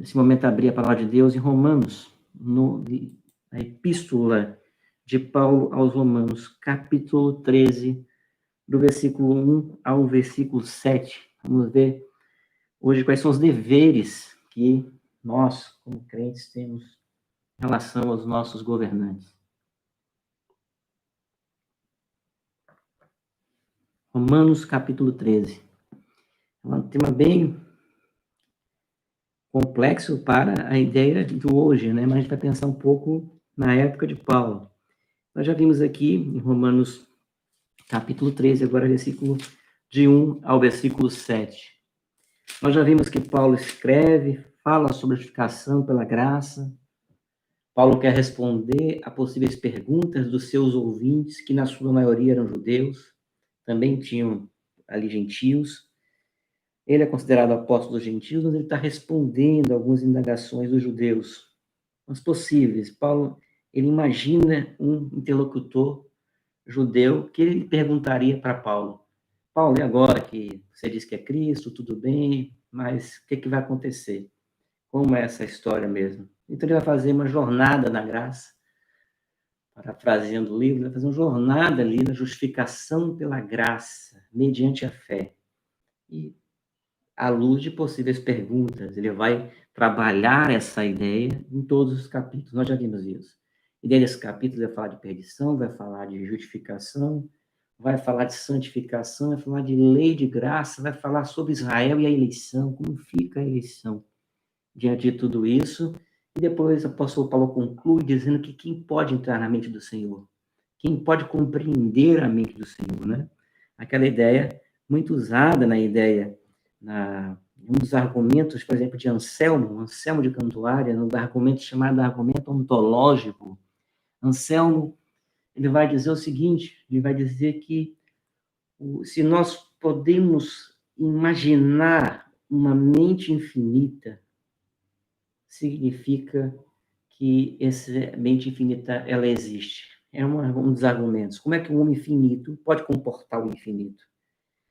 nesse momento, abrir a palavra de Deus em Romanos, na epístola de Paulo aos Romanos, capítulo 13, do versículo 1 ao versículo 7. Vamos ver hoje quais são os deveres que nós, como crentes, temos em relação aos nossos governantes. Romanos, capítulo 13. É um tema bem complexo para a ideia do hoje, né? Mas a gente vai pensar um pouco na época de Paulo. Nós já vimos aqui em Romanos, capítulo 13, agora versículo de 1 ao versículo 7. Nós já vimos que Paulo escreve, fala sobre a justificação pela graça. Paulo quer responder a possíveis perguntas dos seus ouvintes, que na sua maioria eram judeus, também tinham ali gentios. Ele é considerado apóstolo dos gentios, mas ele está respondendo algumas indagações dos judeus, as possíveis. Paulo, ele imagina um interlocutor judeu que ele perguntaria para Paulo: Paulo, e agora que você diz que é Cristo, tudo bem, mas o que vai acontecer? Como é essa história mesmo? Então ele vai fazer uma jornada na graça, parafraseando o livro, ele vai fazer uma jornada ali na justificação pela graça, mediante a fé. E à luz de possíveis perguntas, ele vai trabalhar essa ideia em todos os capítulos. Nós já vimos isso. E dentro desse capítulo vai falar de perdição, vai falar de justificação, vai falar de santificação, vai falar de lei de graça, vai falar sobre Israel e a eleição, como fica a eleição diante de tudo isso. E depois o apóstolo Paulo conclui dizendo que quem pode entrar na mente do Senhor? Quem pode compreender a mente do Senhor, né? Aquela ideia muito usada um dos argumentos, por exemplo, de Anselmo de Cantuária, no argumento chamado argumento ontológico. Anselmo, ele vai dizer o seguinte, ele vai dizer que se nós podemos imaginar uma mente infinita, significa que essa mente infinita, ela existe. É um dos argumentos. Como é que um homem infinito pode comportar o infinito?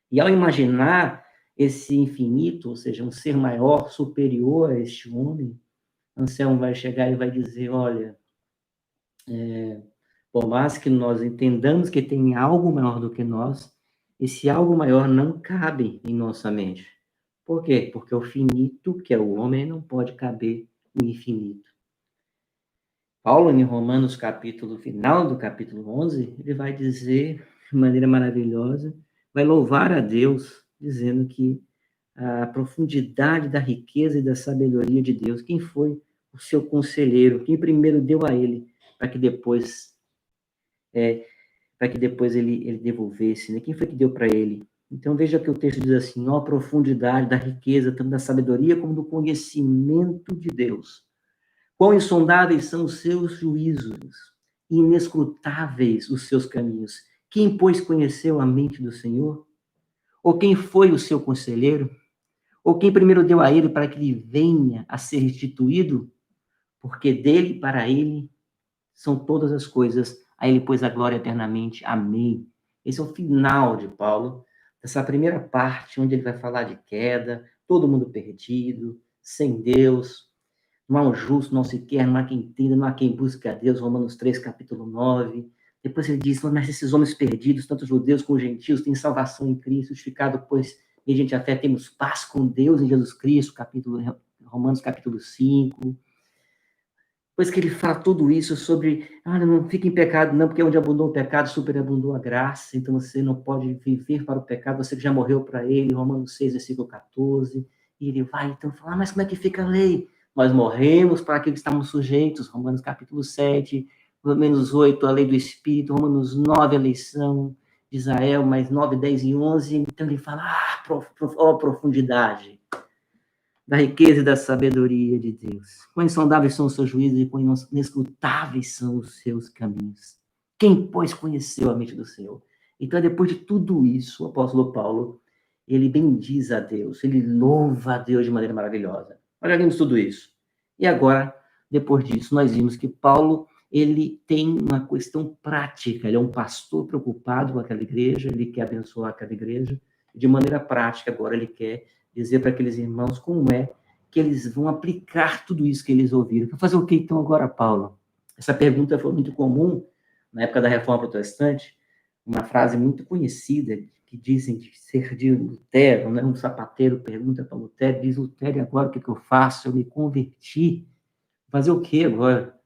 E ao imaginar esse infinito, ou seja, um ser maior, superior a este homem, Anselmo vai chegar e vai dizer, olha, por mais que nós entendamos que tem algo maior do que nós, esse algo maior não cabe em nossa mente. Por quê? Porque o finito, que é o homem, não pode caber no infinito. Paulo, em Romanos, final do capítulo 11, ele vai dizer, de maneira maravilhosa, vai louvar a Deus, dizendo que a profundidade da riqueza e da sabedoria de Deus, quem foi o seu conselheiro, quem primeiro deu a ele, para que depois ele devolvesse, né? Quem foi que deu para ele? Então, veja que o texto diz assim, ó, a profundidade da riqueza, tanto da sabedoria como do conhecimento de Deus. Quão insondáveis são os seus juízos, inescrutáveis os seus caminhos. Quem, pois, conheceu a mente do Senhor? Ou quem foi o seu conselheiro? Ou quem primeiro deu a ele para que ele venha a ser restituído? Porque dele, para ele, são todas as coisas. A ele, pois, a glória eternamente. Amém. Esse é o final de Paulo, dessa primeira parte, onde ele vai falar de queda, todo mundo perdido, sem Deus. Não há um justo, não se quer, não há quem entenda, não há quem busque a Deus, Romanos 3, capítulo 9. Depois ele diz, mas esses homens perdidos, tanto judeus como gentios, têm salvação em Cristo, justificado, pois, mediante a fé, temos paz com Deus em Jesus Cristo, Romanos capítulo 5. Depois que ele fala tudo isso sobre, não fique em pecado não, porque onde abundou o pecado, superabundou a graça, então você não pode viver para o pecado, você que já morreu para ele, Romanos 6, versículo 14. E ele vai então falar, mas como é que fica a lei? Nós morremos para aquilo que estamos sujeitos, Romanos capítulo 7, Romanos 8, a lei do Espírito, Romanos 9, a eleição de Israel, mais 9, 10 e 11. Então ele fala, profundidade da riqueza e da sabedoria de Deus. Quão insondáveis são os seus juízos e quão inescrutáveis são os seus caminhos. Quem, pois, conheceu a mente do Senhor? Então, depois de tudo isso, o apóstolo Paulo, ele bendiz a Deus, ele louva a Deus de maneira maravilhosa. Nós já vimos tudo isso. E agora, depois disso, nós vimos que Paulo, ele tem uma questão prática, ele é um pastor preocupado com aquela igreja, ele quer abençoar aquela igreja, de maneira prática agora ele quer dizer para aqueles irmãos como é que eles vão aplicar tudo isso que eles ouviram. Para fazer o que então agora, Paulo? Essa pergunta foi muito comum na época da Reforma Protestante, uma frase muito conhecida que dizem de ser de Lutero, né? Um sapateiro pergunta para Lutero, diz: Lutero, e agora o que eu faço? Eu me converti. Fazer o que agora?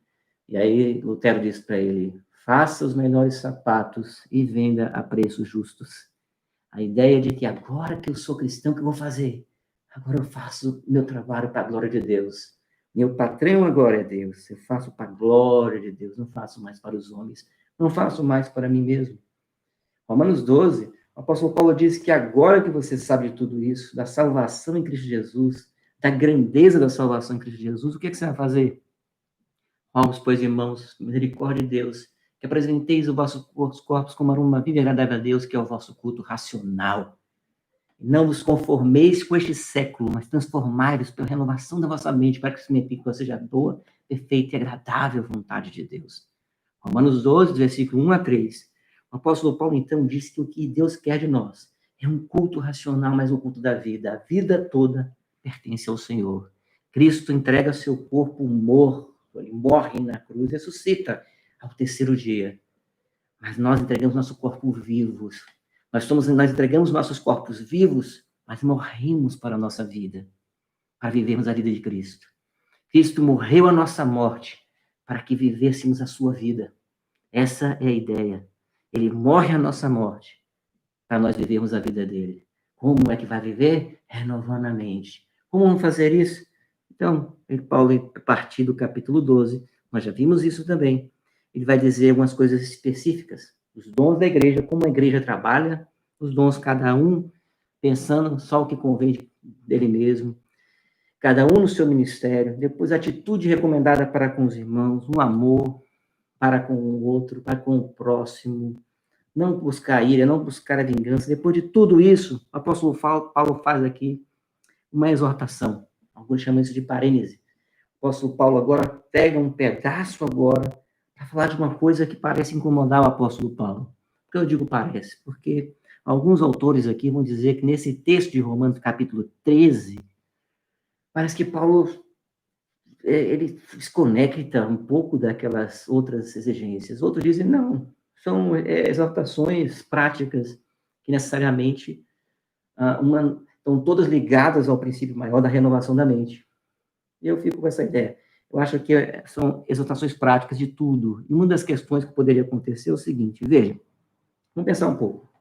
E aí Lutero diz para ele: faça os melhores sapatos e venda a preços justos. A ideia de que agora que eu sou cristão, o que eu vou fazer? Agora eu faço meu trabalho para a glória de Deus. Meu patrão agora é Deus. Eu faço para a glória de Deus. Não faço mais para os homens. Não faço mais para mim mesmo. Romanos 12, o apóstolo Paulo diz que agora que você sabe de tudo isso, da salvação em Cristo Jesus, da grandeza da salvação em Cristo Jesus, o que você vai fazer? Rogo, pois, irmãos, misericórdia de Deus, que apresenteis os vossos corpos como uma viva e agradável a Deus, que é o vosso culto racional. Não vos conformeis com este século, mas transformai-vos pela renovação da vossa mente, para que experimenteis seja a boa, perfeita e agradável vontade de Deus. Romanos 12, versículo 1 a 3. O apóstolo Paulo, então, diz que o que Deus quer de nós é um culto racional, mas um culto da vida. A vida toda pertence ao Senhor. Cristo entrega seu corpo morto, ele morre na cruz, ressuscita ao terceiro dia. Mas nós entregamos nosso corpo vivos. Nós entregamos nossos corpos vivos, mas morremos para a nossa vida, para vivermos a vida de Cristo. Cristo morreu a nossa morte para que vivêssemos a sua vida. Essa é a ideia. Ele morre a nossa morte para nós vivermos a vida dele. Como é que vai viver? Renovando a mente. Como vamos fazer isso? Então, Paulo, a partir do capítulo 12, nós já vimos isso também. Ele vai dizer algumas coisas específicas. Os dons da igreja, como a igreja trabalha, os dons, cada um pensando só o que convém dele mesmo, cada um no seu ministério, depois a atitude recomendada para com os irmãos, um amor para com o outro, para com o próximo, não buscar a ira, não buscar a vingança. Depois de tudo isso, o apóstolo Paulo faz aqui uma exortação. Alguns chamam isso de parênese. O apóstolo Paulo agora pega um pedaço agora para falar de uma coisa que parece incomodar o apóstolo Paulo. Por que eu digo parece? Porque alguns autores aqui vão dizer que nesse texto de Romanos, capítulo 13, parece que Paulo ele desconecta um pouco daquelas outras exigências. Outros dizem, não, são exortações práticas que necessariamente estão todas ligadas ao princípio maior da renovação da mente. E eu fico com essa ideia. Eu acho que são exortações práticas de tudo. E uma das questões que poderia acontecer é o seguinte, veja, vamos pensar um pouco.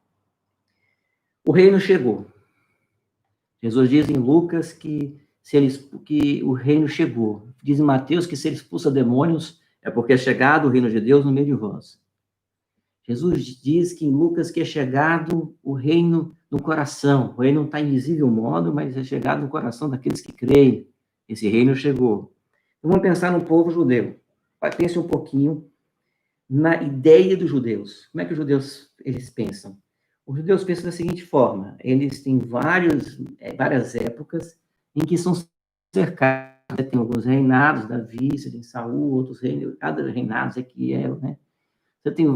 O reino chegou. Jesus diz em Lucas que o reino chegou. Diz em Mateus que se ele expulsa demônios, é porque é chegado o reino de Deus no meio de vós. Jesus diz que em Lucas que é chegado o reino no coração. O reino não está em visível modo, mas é chegado no coração daqueles que creem. Esse reino chegou. Então, vamos pensar no povo judeu. Pense um pouquinho na ideia dos judeus. Como é que os judeus eles pensam? Os judeus pensam da seguinte forma: eles têm várias épocas em que são cercados. Tem alguns reinados, Davi, você tem Saul, outros reinos, cada reinado, Ezequiel, né? Você tem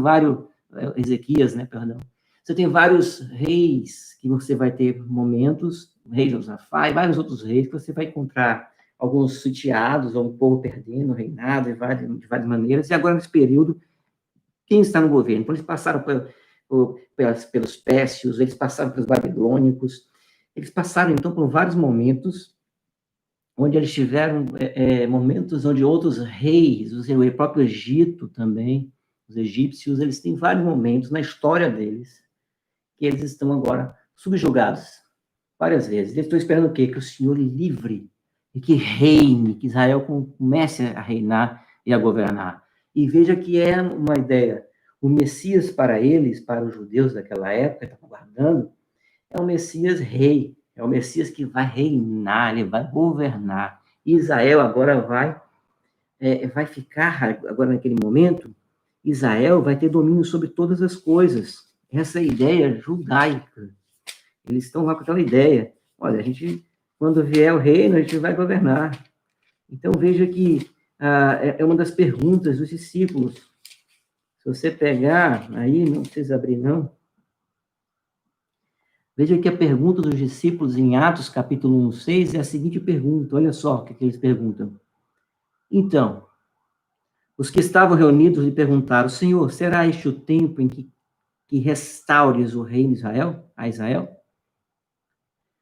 Ezequias, né, perdão. Você tem vários reis que você vai ter momentos, o rei Josafá e vários outros reis que você vai encontrar alguns sitiados, ou um povo perdendo o reinado de várias maneiras, e agora nesse período, quem está no governo? Então, eles passaram pelos Pérsios, eles passaram pelos babilônicos, eles passaram, então, por vários momentos, onde eles tiveram momentos onde outros reis, o próprio Egito também, os egípcios, eles têm vários momentos na história deles, que eles estão agora subjugados, várias vezes. Eles estão esperando o quê? Que o Senhor livre e que reine, que Israel comece a reinar e a governar. E veja que é uma ideia. O Messias para eles, para os judeus daquela época, que estavam guardando, é o Messias rei, é o Messias que vai reinar, ele vai governar. Israel agora vai ficar, agora naquele momento, Israel vai ter domínio sobre todas as coisas. Essa é a ideia judaica. Eles estão lá com aquela ideia. Olha, quando vier o reino, a gente vai governar. Então, veja que é uma das perguntas dos discípulos. Se você pegar, aí, não precisa abrir, não. Veja que a pergunta dos discípulos em Atos, capítulo 1, 6, é a seguinte pergunta, olha só o que eles perguntam. Então, os que estavam reunidos lhe perguntaram, Senhor, será este o tempo em que restaures o reino de Israel, a Israel?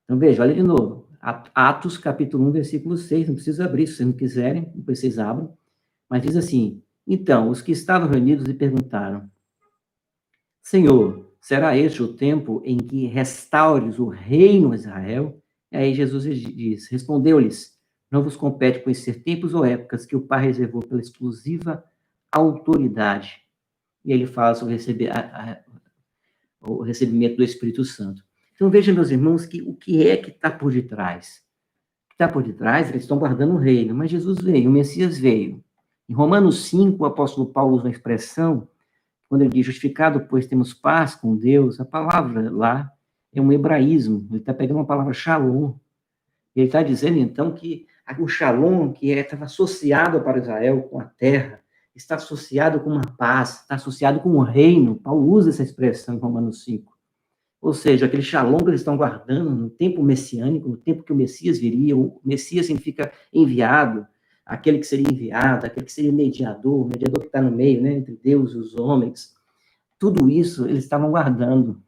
Então, veja, olha de novo. Atos, capítulo 1, versículo 6, não precisa abrir, se vocês não quiserem, depois vocês abram. Mas diz assim, então, os que estavam reunidos lhe perguntaram, Senhor, será este o tempo em que restaures o reino de Israel? E aí Jesus diz, respondeu-lhes, não vos compete conhecer tempos ou épocas que o Pai reservou pela exclusiva autoridade. E ele fala sobre o recebimento do Espírito Santo. Então veja, meus irmãos, que o que é que está por detrás? O que está por detrás, eles estão guardando o reino, mas Jesus veio, o Messias veio. Em Romanos 5, o apóstolo Paulo usa uma expressão quando ele diz justificado, pois temos paz com Deus, a palavra lá é um hebraísmo, ele está pegando uma palavra shalom, ele está dizendo então que o shalom que estava associado para Israel com a terra, está associado com uma paz, está associado com o reino, Paulo usa essa expressão em Romanos 5, ou seja, aquele shalom que eles estão guardando no tempo messiânico, no tempo que o Messias viria, o Messias significa enviado, aquele que seria enviado, aquele que seria mediador, o mediador que está no meio, né, entre Deus e os homens. Tudo isso eles estavam guardando.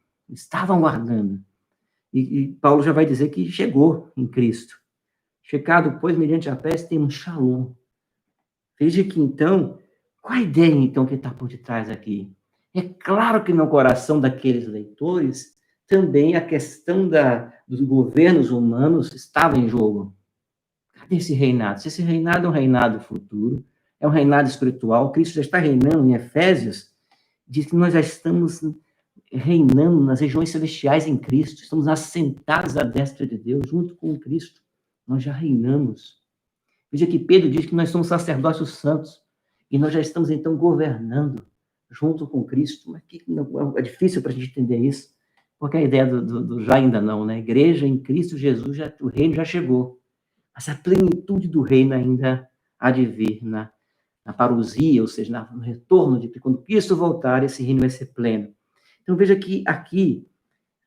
E Paulo já vai dizer que chegou em Cristo. Chegado, pois, mediante a fé, tem um shalom. Veja que, então, qual a ideia, então, que está por detrás aqui? É claro que no coração daqueles leitores, também a questão dos governos humanos estava em jogo. Cadê esse reinado? Se esse reinado é um reinado futuro, é um reinado espiritual, Cristo já está reinando em Efésios, diz que nós já estamos reinando nas regiões celestiais em Cristo, estamos assentados à destra de Deus, junto com Cristo, nós já reinamos. Veja que Pedro diz que nós somos sacerdócios santos, e nós já estamos, então, governando junto com Cristo. Mas é difícil para a gente entender isso, porque a ideia do já ainda não, né? Igreja em Cristo Jesus, o reino já chegou, mas a plenitude do reino ainda há de vir na parousia, ou seja, no retorno de quando Cristo voltar, esse reino vai ser pleno. Então, veja que aqui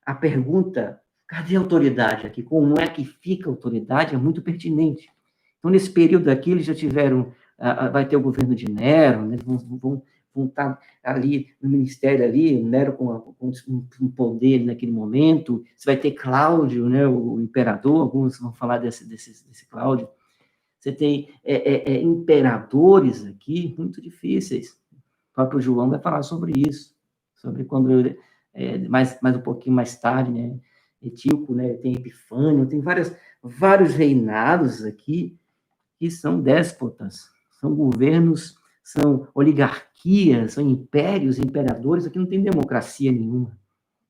a pergunta, cadê a autoridade aqui? Como é que fica a autoridade? É muito pertinente. Então, nesse período aqui, eles já tiveram, vai ter o governo de Nero, né? Vão estar ali no ministério ali, Nero com um poder naquele momento, você vai ter Cláudio, né, o imperador, alguns vão falar desse Cláudio, você tem imperadores aqui muito difíceis, o próprio João vai falar sobre isso, sobre quando, mais um pouquinho mais tarde, né, Etíoco, né, tem Epifânio, tem vários reinados aqui, que são déspotas, são governos, são oligarquias, são impérios, imperadores, aqui não tem democracia nenhuma.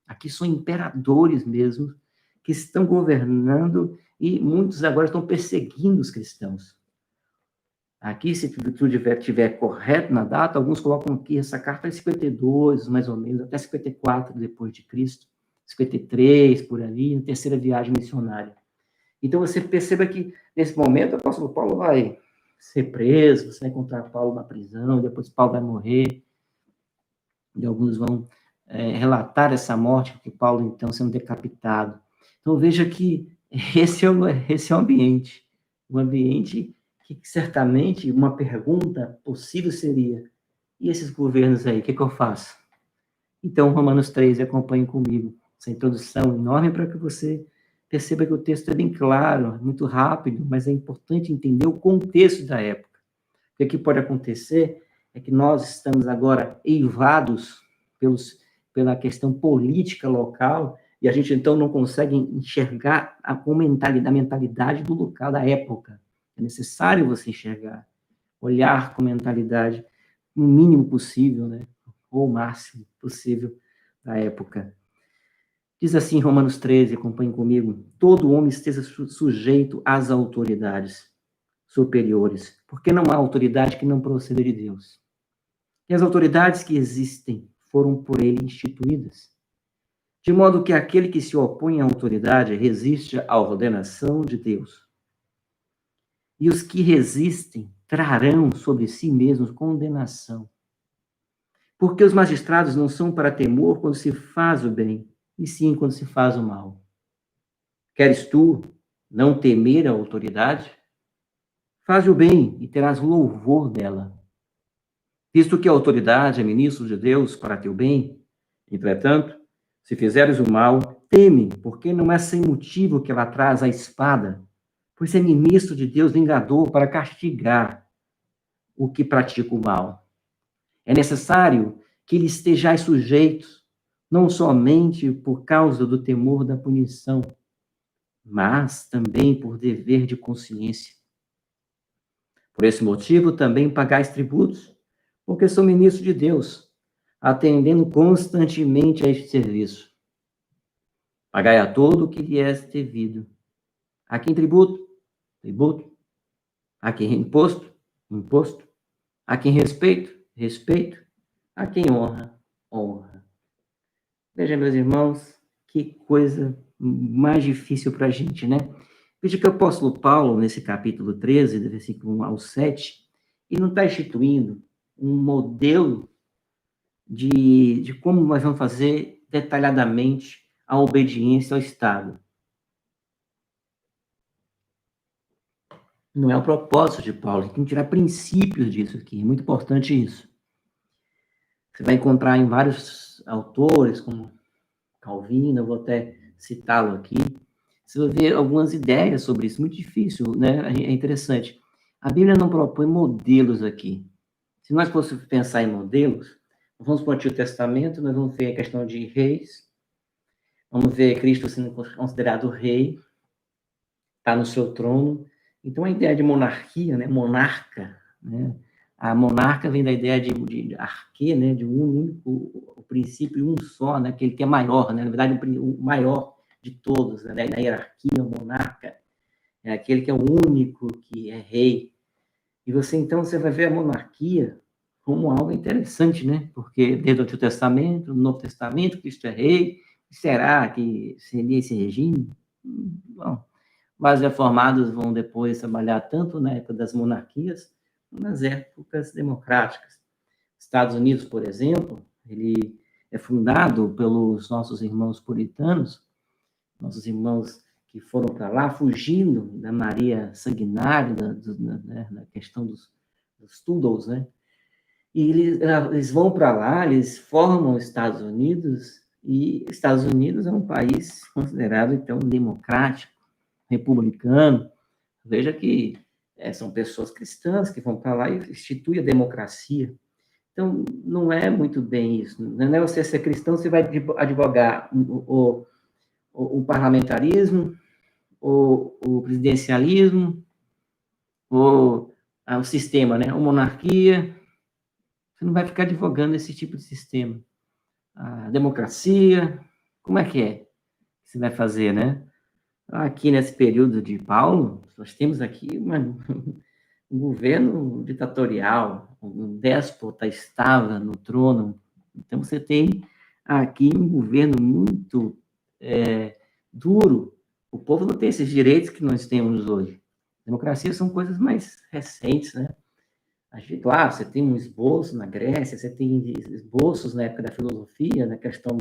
Aqui são imperadores mesmo, que estão governando e muitos agora estão perseguindo os cristãos. Aqui, se tudo estiver correto na data, alguns colocam aqui essa carta em 52, mais ou menos, até 54 depois de Cristo, 53 por ali, na terceira viagem missionária. Então, você perceba que, nesse momento, o apóstolo Paulo vai ser preso, você vai encontrar Paulo na prisão, depois Paulo vai morrer, e alguns vão relatar essa morte, que Paulo, então, sendo decapitado. Então, veja que esse é o ambiente, um ambiente que, certamente, uma pergunta possível seria, e esses governos aí, o que eu faço? Então, Romanos 3, acompanhe comigo, essa introdução enorme para que você perceba que o texto é bem claro, muito rápido, mas é importante entender o contexto da época. O que pode acontecer é que nós estamos agora eivados pela questão política local e a gente, então, não consegue enxergar a mentalidade do local, da época. É necessário você enxergar, olhar com mentalidade o mínimo possível, né? Ou o máximo possível da época. Diz assim Romanos 13, acompanhe comigo, todo homem esteja sujeito às autoridades superiores, porque não há autoridade que não proceda de Deus. E as autoridades que existem foram por ele instituídas. De modo que aquele que se opõe à autoridade resiste à ordenação de Deus. E os que resistem trarão sobre si mesmos condenação. Porque os magistrados não são para temor quando se faz o bem, e sim quando se faz o mal. Queres tu não temer a autoridade? Faz o bem e terás louvor dela. Visto que a autoridade é ministro de Deus para teu bem, entretanto, se fizeres o mal, teme, porque não é sem motivo que ela traz a espada, pois é ministro de Deus vingador para castigar o que pratica o mal. É necessário que lhe estejais sujeitos, não somente por causa do temor da punição, mas também por dever de consciência. Por esse motivo, também pagais tributos, porque sou ministro de Deus, atendendo constantemente a este serviço. Pagai a todo o que lhe é devido. A quem tributo? Tributo. A quem imposto? Imposto. A quem respeito? Respeito. A quem honra? Honra. Veja, meus irmãos, que coisa mais difícil para a gente, né? Veja que o apóstolo Paulo, nesse capítulo 13, do versículo 1 ao 7, ele não está instituindo um modelo de como nós vamos fazer detalhadamente a obediência ao Estado. Não é o propósito de Paulo, ele tem que tirar princípios disso aqui, é muito importante isso. Você vai encontrar em vários autores, como Calvino, eu vou até citá-lo aqui, você vai ver algumas ideias sobre isso, muito difícil, né? É interessante. A Bíblia não propõe modelos aqui. Se nós fôssemos pensar em modelos, vamos para o Antigo Testamento, nós vamos ver a questão de reis, vamos ver Cristo sendo considerado rei, está no seu trono. Então, a ideia de monarquia, né? Monarca, né? A monarca vem da ideia de arquê, né? De um único, o princípio um só, né? Aquele que é maior, né? Na verdade, o maior de todos, né? Na hierarquia, o monarca é aquele que é o único que é rei. E você, então, você vai ver a monarquia como algo interessante, né? Porque desde o Antigo Testamento, no Novo Testamento, Cristo é rei. Será que seria esse regime? Bom, vários reformados vão depois trabalhar tanto na época das monarquias, como nas épocas democráticas. Estados Unidos, por exemplo, ele é fundado pelos nossos irmãos puritanos, nossos irmãos que foram para lá fugindo da Maria sanguinária, da questão dos Tudors, né? E eles vão para lá, eles formam os Estados Unidos, e Estados Unidos é um país considerado, então, democrático, republicano. Veja que são pessoas cristãs que vão para lá e instituem a democracia. Então, não é muito bem isso. Não é você ser cristão, você vai advogar o parlamentarismo, o presidencialismo, o sistema, né? A monarquia. Você não vai ficar advogando esse tipo de sistema. A democracia, como é que você vai fazer, né? Aqui nesse período de Paulo, nós temos aqui um governo ditatorial, um déspota estava no trono. Então, você tem aqui um governo muito duro. O povo não tem esses direitos que nós temos hoje. Democracia são coisas mais recentes, né? Claro, você tem um esboço na Grécia, você tem esboços na época da filosofia, na questão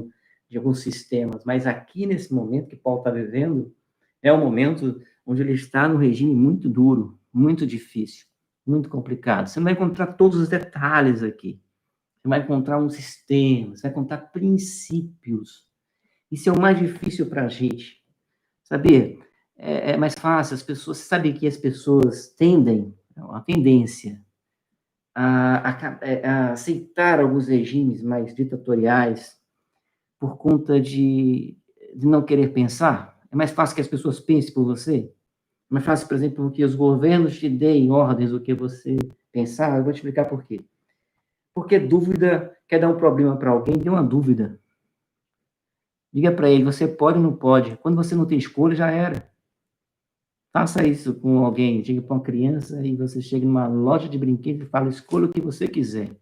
de alguns sistemas, mas aqui, nesse momento que Paulo está vivendo, é um momento onde ele está num regime muito duro, muito difícil, muito complicado. Você não vai encontrar todos os detalhes aqui. Você vai encontrar um sistema, você vai encontrar princípios. Isso é o mais difícil para a gente. Sabia? É mais fácil, as pessoas... Você sabe que as pessoas tendem, a tendência, a aceitar alguns regimes mais ditatoriais por conta de não querer pensar? É mais fácil que as pessoas pensem por você? É mais fácil, por exemplo, que os governos te deem ordens do que você pensar? Eu vou te explicar por quê. Porque dúvida quer dar um problema para alguém, dê uma dúvida. Diga para ele, você pode ou não pode? Quando você não tem escolha, já era. Faça isso com alguém, diga para uma criança e você chega numa loja de brinquedos e fala, escolha o que você quiser.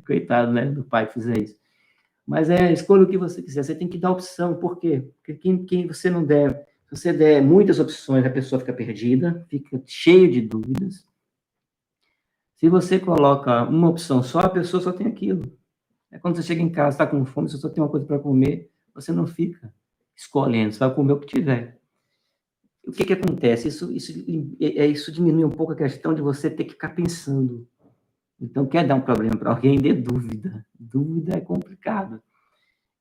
Coitado, né, do pai que fizer isso. Mas escolha o que você quiser, você tem que dar opção. Por quê? Porque quem você não der, se você der muitas opções, a pessoa fica perdida, fica cheio de dúvidas. Se você coloca uma opção só, a pessoa só tem aquilo. É quando você chega em casa, está com fome, você só tem uma coisa para comer, Você não fica escolhendo, você vai comer o que tiver. O que acontece? Isso diminui um pouco a questão de você ter que ficar pensando. Então, quer dar um problema para alguém, dê dúvida. Dúvida é complicado.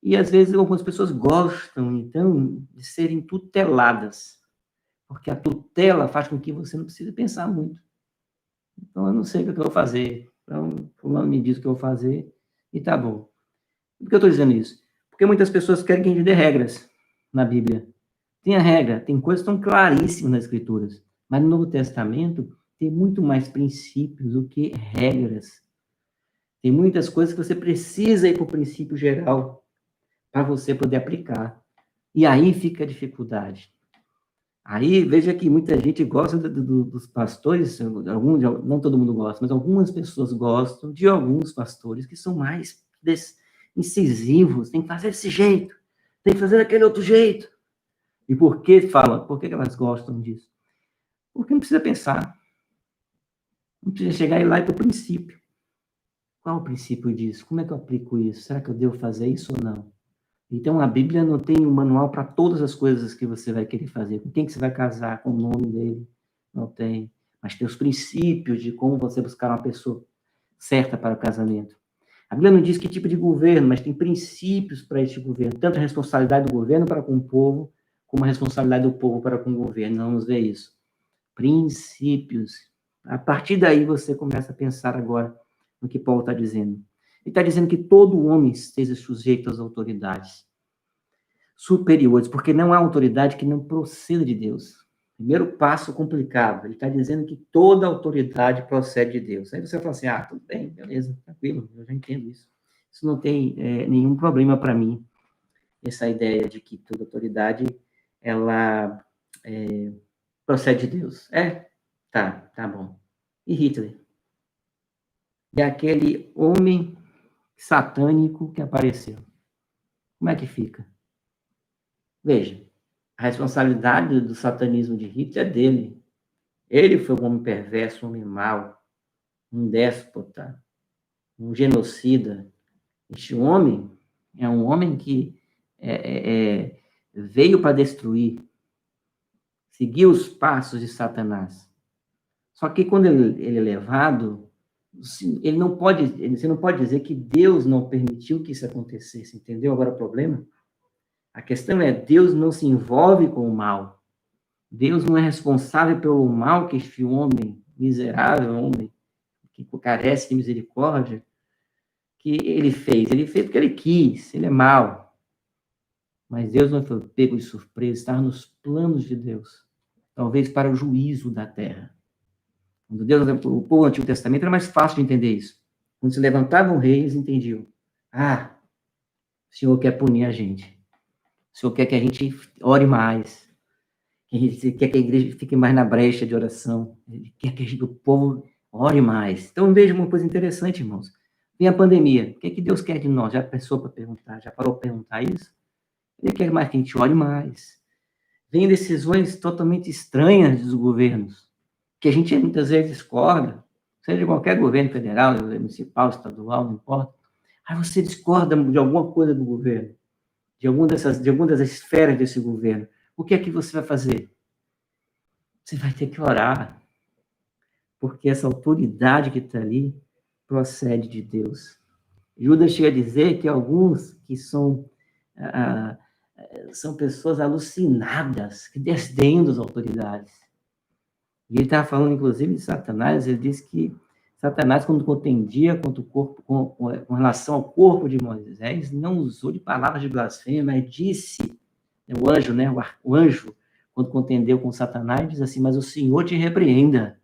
E, às vezes, algumas pessoas gostam, então, de serem tuteladas, porque a tutela faz com que você não precise pensar muito. Então, eu não sei o que eu vou fazer. Então, fulano me diz o que eu vou fazer e tá bom. Por que eu estou dizendo isso? Porque muitas pessoas querem que a gente dê regras na Bíblia. Tem a regra, tem coisas tão claríssimas nas Escrituras, mas no Novo Testamento tem muito mais princípios do que regras. Tem muitas coisas que você precisa ir para o princípio geral para você poder aplicar. E aí fica a dificuldade. Aí, veja que muita gente gosta dos pastores, não todo mundo gosta, mas algumas pessoas gostam de alguns pastores que são mais incisivos, tem que fazer desse jeito, tem que fazer daquele outro jeito. E por que falam? Por que elas gostam disso? Porque não precisa pensar. Não precisa chegar e lá para o princípio. Qual o princípio disso? Como é que eu aplico isso? Será que eu devo fazer isso ou não? Então, a Bíblia não tem um manual para todas as coisas que você vai querer fazer. Com quem que você vai casar? Com o nome dele? Não tem. Mas tem os princípios de como você buscar uma pessoa certa para o casamento. A Bíblia não diz que tipo de governo, mas tem princípios para este governo. Tanto a responsabilidade do governo para com o povo, como a responsabilidade do povo para com o governo. Vamos ver isso. Princípios. A partir daí você começa a pensar agora no que Paulo está dizendo. Ele está dizendo que todo homem esteja sujeito às autoridades superiores, porque não há autoridade que não proceda de Deus. Primeiro passo complicado, ele está dizendo que toda autoridade procede de Deus. Aí você fala assim, tudo bem, beleza, tranquilo, eu já entendo isso. Isso não tem nenhum problema para mim, essa ideia de que toda autoridade, ela procede de Deus. Tá bom. E Hitler? É aquele homem satânico que apareceu. Como é que fica? Veja, a responsabilidade do satanismo de Hitler é dele. Ele foi um homem perverso, um homem mau, um déspota, um genocida. Este homem é um homem que veio para destruir, seguiu os passos de Satanás. Só que quando ele é levado, ele não pode, você não pode dizer que Deus não permitiu que isso acontecesse, entendeu? Agora o problema? A questão é, Deus não se envolve com o mal. Deus não é responsável pelo mal que este homem, miserável homem, que carece de misericórdia, que ele fez. Ele fez porque ele quis, ele é mau. Mas Deus não foi pego de surpresa, estava nos planos de Deus. Talvez para o juízo da terra. Quando Deus, o povo do Antigo Testamento era mais fácil de entender isso. Quando se levantavam reis, entendiam. O Senhor quer punir a gente. O Senhor quer que a gente ore mais. Ele quer que a igreja fique mais na brecha de oração. Ele quer que o povo ore mais. Então, veja uma coisa interessante, irmãos. Vem a pandemia. O que é que Deus quer de nós? Já pensou para perguntar? Já parou para perguntar isso? Ele quer mais que a gente ore mais. Vem decisões totalmente estranhas dos governos, que a gente muitas vezes discorda, seja de qualquer governo federal, municipal, estadual, não importa. Aí você discorda de alguma coisa do governo, de alguma das esferas desse governo. O que é que você vai fazer? Você vai ter que orar, porque essa autoridade que está ali procede de Deus. Judas chega a dizer que alguns que são pessoas alucinadas, que desdenham das autoridades. E ele estava falando, inclusive, de Satanás. Ele disse que Satanás, quando contendia contra o corpo, com relação ao corpo de Moisés, não usou de palavras de blasfêmia, mas disse, o anjo, né, o anjo, quando contendeu com Satanás, diz assim, mas o Senhor te repreenda.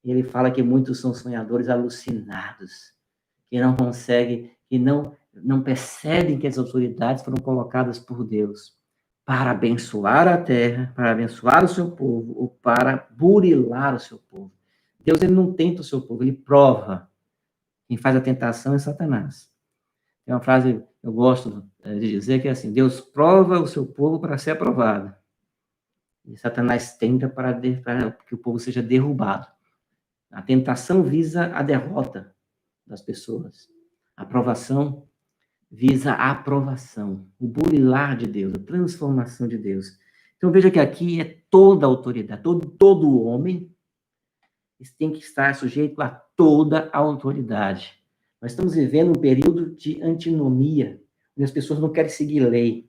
E ele fala que muitos são sonhadores alucinados, que não conseguem, que não percebem que as autoridades foram colocadas por Deus para abençoar a terra, para abençoar o seu povo, ou para burilar o seu povo. Deus, ele não tenta o seu povo, ele prova. Quem faz a tentação é Satanás. Tem uma frase que eu gosto de dizer, que é assim, Deus prova o seu povo para ser aprovado. E Satanás tenta para que o povo seja derrubado. A tentação visa a derrota das pessoas. A aprovação visa a aprovação, o burilar de Deus, a transformação de Deus. Então, veja que aqui é toda a autoridade, todo homem tem que estar sujeito a toda a autoridade. Nós estamos vivendo um período de antinomia, onde as pessoas não querem seguir lei.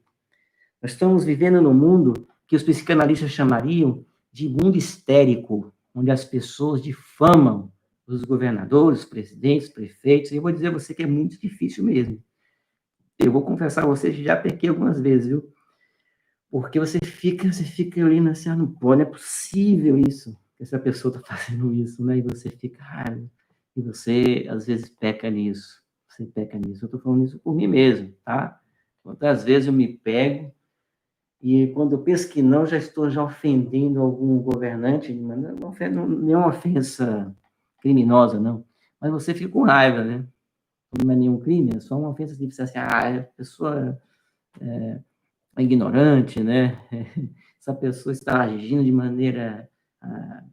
Nós estamos vivendo num mundo que os psicanalistas chamariam de mundo histérico, onde as pessoas difamam os governadores, presidentes, prefeitos, e eu vou dizer a você que é muito difícil mesmo. Eu vou confessar a você que já pequei algumas vezes, viu? Porque você fica olhando assim, não pode, não é possível isso, que essa pessoa está fazendo isso, né? E você fica, e você às vezes peca nisso, você peca nisso. Eu estou falando isso por mim mesmo, tá? Quantas vezes eu me pego e quando eu penso que não, já estou ofendendo algum governante, mas não é uma ofensa criminosa, não. Mas você fica com raiva, né? Não é nenhum crime, é só uma ofensa de você assim, a pessoa é ignorante, né? Essa pessoa está agindo de maneira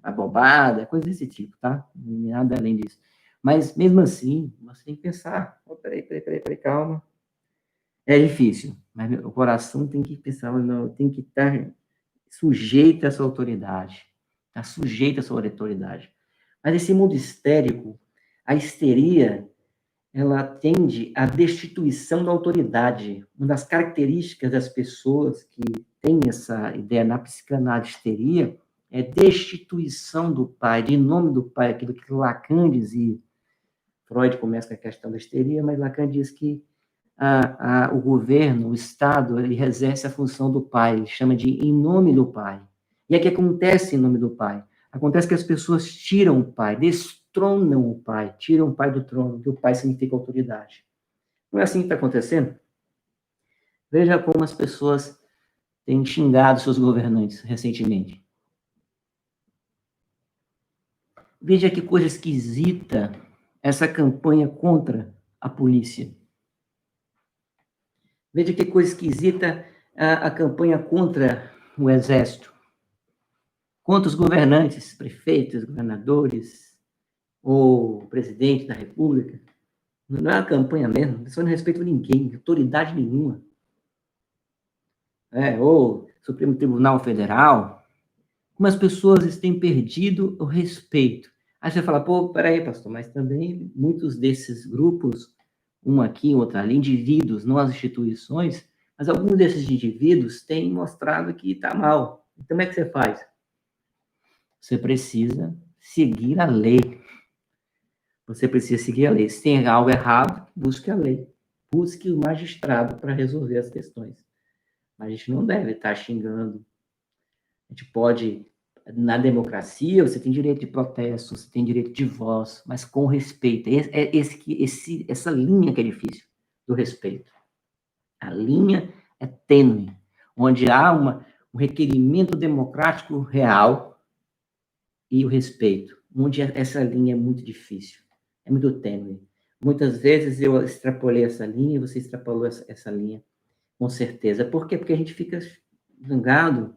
abobada, coisa desse tipo, tá? Nada além disso. Mas, mesmo assim, você tem que pensar, peraí, calma. É difícil, mas o coração tem que pensar, não, tem que estar sujeito a essa autoridade, está sujeito a essa autoridade. Mas esse mundo histérico, a histeria, ela tende à destituição da autoridade. Uma das características das pessoas que têm essa ideia na psicanálise histeria é destituição do pai, de nome do pai, aquilo que Lacan dizia. Freud começa com a questão da histeria, mas Lacan diz que o governo, o Estado, ele exerce a função do pai, ele chama de em nome do pai. E é que acontece em nome do pai. Acontece que as pessoas tiram o pai, destronam o pai, tiram o pai do trono, que o pai significa autoridade. Não é assim que está acontecendo? Veja como as pessoas têm xingado seus governantes recentemente. Veja que coisa esquisita essa campanha contra a polícia. Veja que coisa esquisita a campanha contra o exército, contra os governantes, prefeitos, governadores, ou presidente da república. Não é uma campanha mesmo, não não respeito a ninguém, autoridade nenhuma. Ou Supremo Tribunal Federal, como as pessoas têm perdido o respeito. Aí você fala, peraí, pastor, mas também muitos desses grupos, um aqui, outro ali, indivíduos, não as instituições, mas alguns desses indivíduos têm mostrado que está mal. Então, como é que você faz? Você precisa seguir a lei. Você precisa seguir a lei. Se tem algo errado, busque a lei. Busque o magistrado para resolver as questões. Mas a gente não deve estar xingando. A gente pode, na democracia, você tem direito de protesto, você tem direito de voz, mas com respeito. Essa linha que é difícil, do respeito. A linha é tênue, onde há um requerimento democrático real e o respeito, onde essa linha é muito difícil, é muito tênue. Muitas vezes eu extrapolei essa linha e você extrapolou essa linha, com certeza. Por quê? Porque a gente fica zangado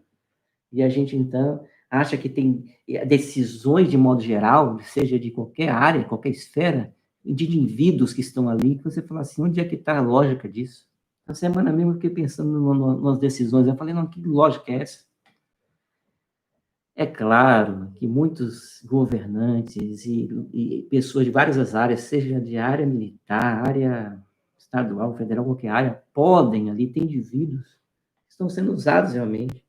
e a gente, então, acha que tem decisões, de modo geral, seja de qualquer área, qualquer esfera, de indivíduos que estão ali, que você fala assim, onde é que está a lógica disso? Na semana mesmo eu fiquei pensando nas decisões, eu falei, não, que lógica é essa? É claro que muitos governantes e pessoas de várias áreas, seja de área militar, área estadual, federal, qualquer área, podem ali, tem indivíduos que estão sendo usados realmente.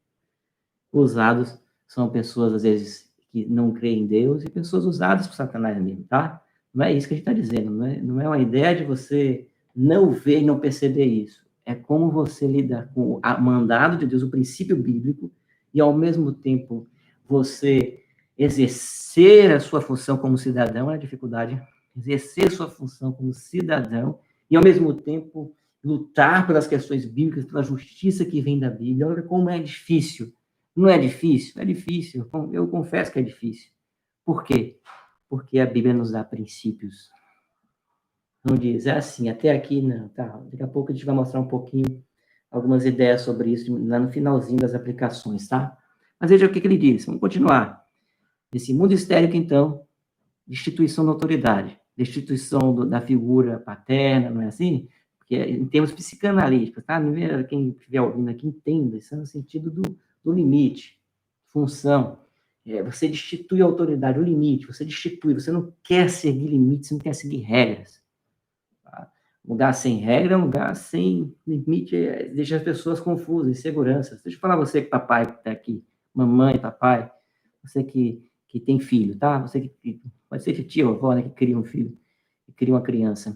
Usados são pessoas, às vezes, que não creem em Deus e pessoas usadas por Satanás mesmo, tá? Não é isso que a gente está dizendo, não é uma ideia de você não ver e não perceber isso. É como você lida com o mandado de Deus, o princípio bíblico, e ao mesmo tempo você exercer a sua função como cidadão, é a dificuldade, exercer sua função como cidadão, e ao mesmo tempo lutar pelas questões bíblicas, pela justiça que vem da Bíblia. Olha como é difícil. Não é difícil? É difícil. Eu confesso que é difícil. Por quê? Porque a Bíblia nos dá princípios. Não diz, é assim, até aqui, não, tá. Daqui a pouco a gente vai mostrar um pouquinho, algumas ideias sobre isso, lá no finalzinho das aplicações, tá? Mas veja o que ele diz. Vamos continuar. Nesse mundo histérico, então, destituição da autoridade, destituição da figura paterna, não é assim? que é em termos psicanalíticos, tá? Quem estiver ouvindo aqui entenda, isso é no sentido do limite, função. Você destitui a autoridade, o limite, você destitui, você não quer seguir limites, você não quer seguir regras. Tá? Um lugar sem regra é um lugar sem limite, deixa as pessoas confusas, inseguranças. Deixa eu falar você que papai está aqui, mamãe, papai, você que tem filho, tá? Você que pode ser tio ou avó, né, que cria um filho, que cria uma criança.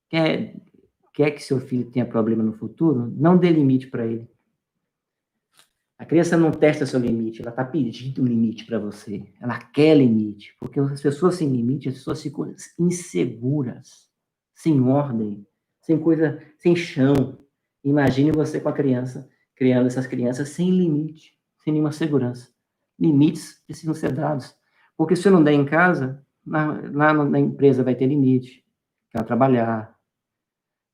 Quer que seu filho tenha problema no futuro? Não dê limite para ele. A criança não testa seu limite, ela está pedindo limite para você. Ela quer limite, porque as pessoas sem limite, as pessoas ficam inseguras, sem ordem, sem chão. Imagine você com a criança, criando essas crianças sem limite, sem nenhuma segurança. Limites precisam ser dados, porque se eu não der em casa, lá na empresa vai ter limite, para trabalhar,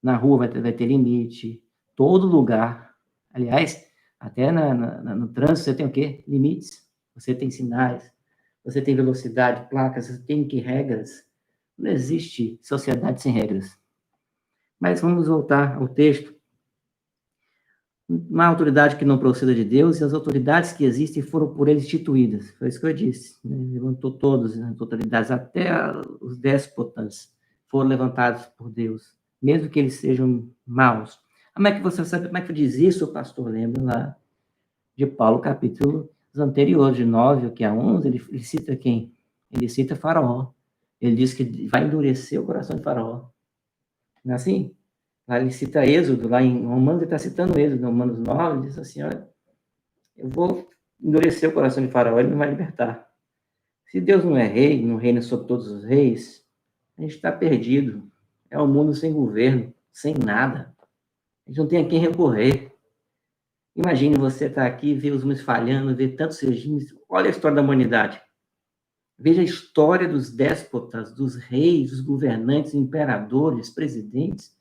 na rua vai ter limite, todo lugar. Aliás, até no trânsito você tem o quê? Limites. Você tem sinais, você tem velocidade, placas, você tem que regras. Não existe sociedade sem regras. Mas vamos voltar ao texto. Uma autoridade que não proceda de Deus e as autoridades que existem foram por ele instituídas. Foi isso que eu disse. Né? Levantou todas as autoridades, até os déspotas foram levantados por Deus, mesmo que eles sejam maus. Como é que você sabe, como é que diz isso, pastor? Lembra lá de Paulo, capítulos anteriores, de 9 que a 11, ele cita quem? Ele cita Faraó. Ele diz que vai endurecer o coração de Faraó. Não é assim? Lá ele cita Êxodo, lá em Romanos ele está citando Êxodo, Romanos 9, ele diz assim, olha, eu vou endurecer o coração de Faraó, ele não vai libertar. Se Deus não é rei, não reina sobre todos os reis, a gente está perdido. É um mundo sem governo, sem nada. A gente não tem a quem recorrer. Imagine você estar aqui, ver os homens falhando, ver tantos regimes. Olha a história da humanidade. Veja a história dos déspotas, dos reis, dos governantes, imperadores, presidentes.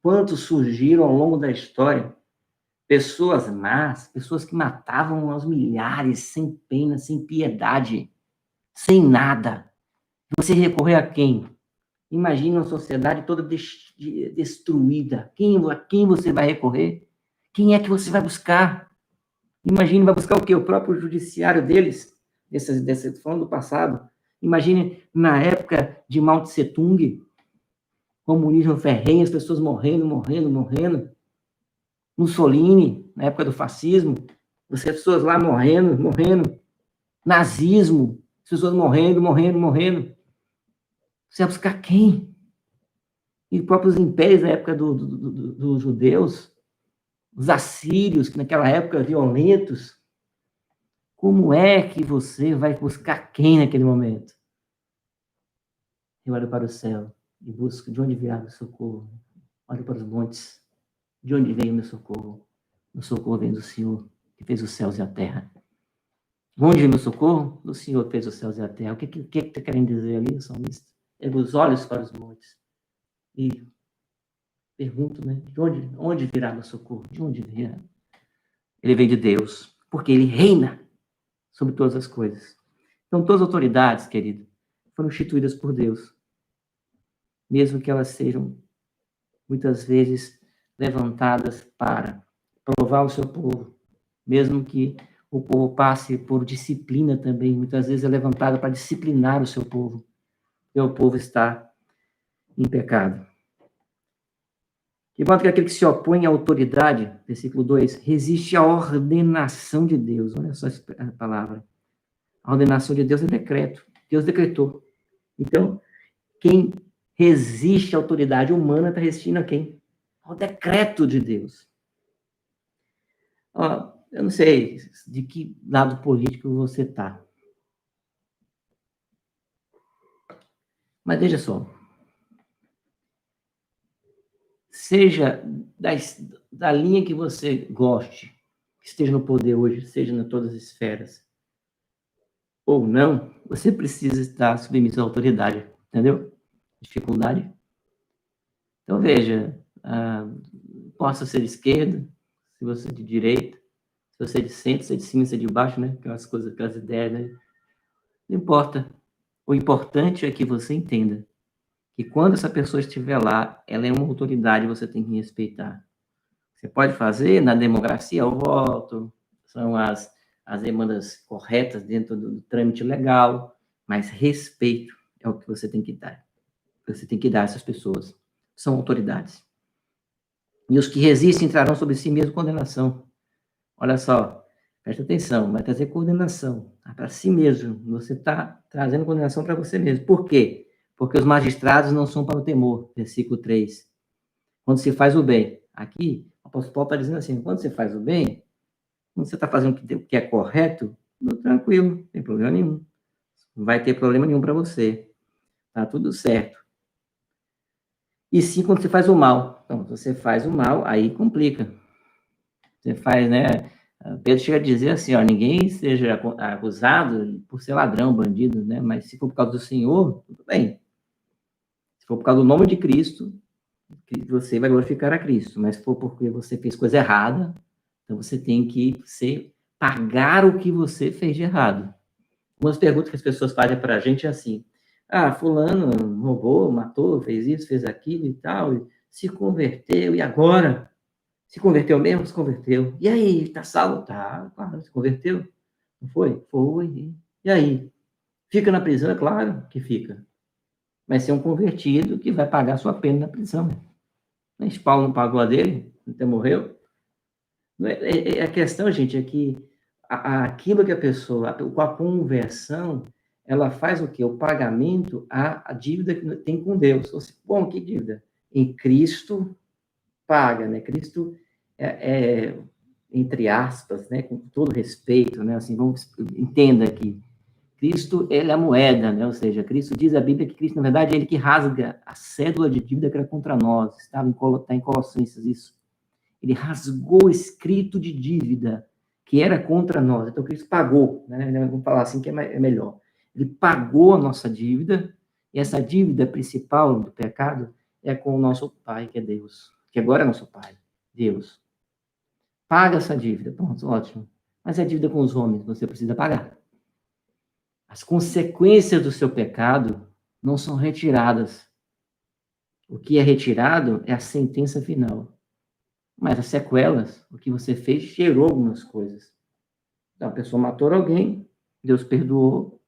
Quantos surgiram ao longo da história? Pessoas más, pessoas que matavam aos milhares, sem pena, sem piedade, sem nada. Você recorrer a quem? Imagine uma sociedade toda destruída. A quem você vai recorrer? Quem é que você vai buscar? Imagine, vai buscar o quê? O próprio judiciário deles, falando do passado. Imagine na época de Mao Tse Tung, comunismo ferrenho, as pessoas morrendo. Mussolini, na época do fascismo, as pessoas lá morrendo. Nazismo, as pessoas morrendo. Você vai buscar quem? E próprios impérios na época dos judeus, os assírios, que naquela época violentos. Como é que você vai buscar quem naquele momento? Eu olho para o céu e busco de onde virá meu socorro. Olho para os montes. De onde vem o meu socorro? Meu socorro vem do Senhor, que fez os céus e a terra. Onde vem meu socorro? Do Senhor que fez os céus e a terra. O que está querendo dizer ali, o salmista? Erga os olhos para os montes e pergunto, né? De onde virá meu socorro? De onde virá? Ele vem de Deus, porque ele reina sobre todas as coisas. Então, todas as autoridades, querido, foram instituídas por Deus, mesmo que elas sejam, muitas vezes, levantadas para provar o seu povo, mesmo que o povo passe por disciplina também, muitas vezes é levantado para disciplinar o seu povo, porque o povo está em pecado. De modo que aquele que se opõe à autoridade, versículo 2, resiste à ordenação de Deus. Olha só a palavra. A ordenação de Deus é decreto. Deus decretou. Então, quem resiste à autoridade humana está resistindo a quem? Ao decreto de Deus. Ó, eu não sei de que lado político você está. Mas veja só. Seja da linha que você goste, que esteja no poder hoje, seja em todas as esferas, ou não, você precisa estar submisso à autoridade, entendeu? Dificuldade. Então, veja, possa ser de esquerda, se você é de direita, se você é de centro, se é de cima, se é de baixo, né? Aquelas coisas, aquelas ideias, né? Não importa. O importante é que você entenda que quando essa pessoa estiver lá, ela é uma autoridade, você tem que respeitar. Você pode fazer na democracia o voto, são as demandas corretas dentro do trâmite legal, mas respeito é o que você tem que dar. Você tem que dar a essas pessoas. São autoridades. E os que resistem trarão sobre si mesmo condenação. Olha só, presta atenção, vai trazer condenação para si mesmo. Você está trazendo condenação para você mesmo. Por quê? Porque os magistrados não são para o temor. Versículo 3. Quando se faz o bem. Aqui, o apóstolo Paulo está dizendo assim, quando você faz o bem, quando você está fazendo o que é correto, tranquilo, não tem problema nenhum. Não vai ter problema nenhum para você. Tá tudo certo. E sim quando você faz o mal. Então, se você faz o mal, aí complica. Você faz, né? Pedro chega a dizer assim, ó, ninguém seja acusado por ser ladrão, bandido, né? Mas se for por causa do Senhor, tudo bem. Se for por causa do nome de Cristo, você vai glorificar a Cristo. Mas se for porque você fez coisa errada, então você tem que pagar o que você fez de errado. Umas perguntas que as pessoas fazem para a gente é assim, fulano roubou, matou, fez isso, fez aquilo e tal, se converteu, e agora? Se converteu mesmo? Se converteu. E aí, tá salvo? Tá, claro, se converteu. Não foi? Foi. E aí? Fica na prisão? É claro que fica. Vai ser um convertido que vai pagar sua pena na prisão. Mas Paulo não pagou a dele? Até morreu? A questão, gente, é que aquilo que a pessoa, com a conversão, ela faz o quê? O pagamento à dívida que tem com Deus. Ou seja, bom, que dívida? Em Cristo paga, né? Cristo entre aspas, né? Com todo respeito, né? Assim, entenda aqui. Cristo, ele é a moeda, né? Ou seja, Cristo diz a Bíblia que Cristo, na verdade, é ele que rasga a cédula de dívida que era contra nós. Está em Colossenses isso. Ele rasgou o escrito de dívida que era contra nós. Então, Cristo pagou, né? Vamos falar assim que é melhor. Ele pagou a nossa dívida, e essa dívida principal do pecado é com o nosso Pai, que é Deus, que agora é nosso Pai, Deus. Paga essa dívida, pronto, ótimo. Mas a dívida com os homens, você precisa pagar. As consequências do seu pecado não são retiradas. O que é retirado é a sentença final. Mas as sequelas, o que você fez, gerou algumas coisas. Então, a pessoa matou alguém, Deus perdoou,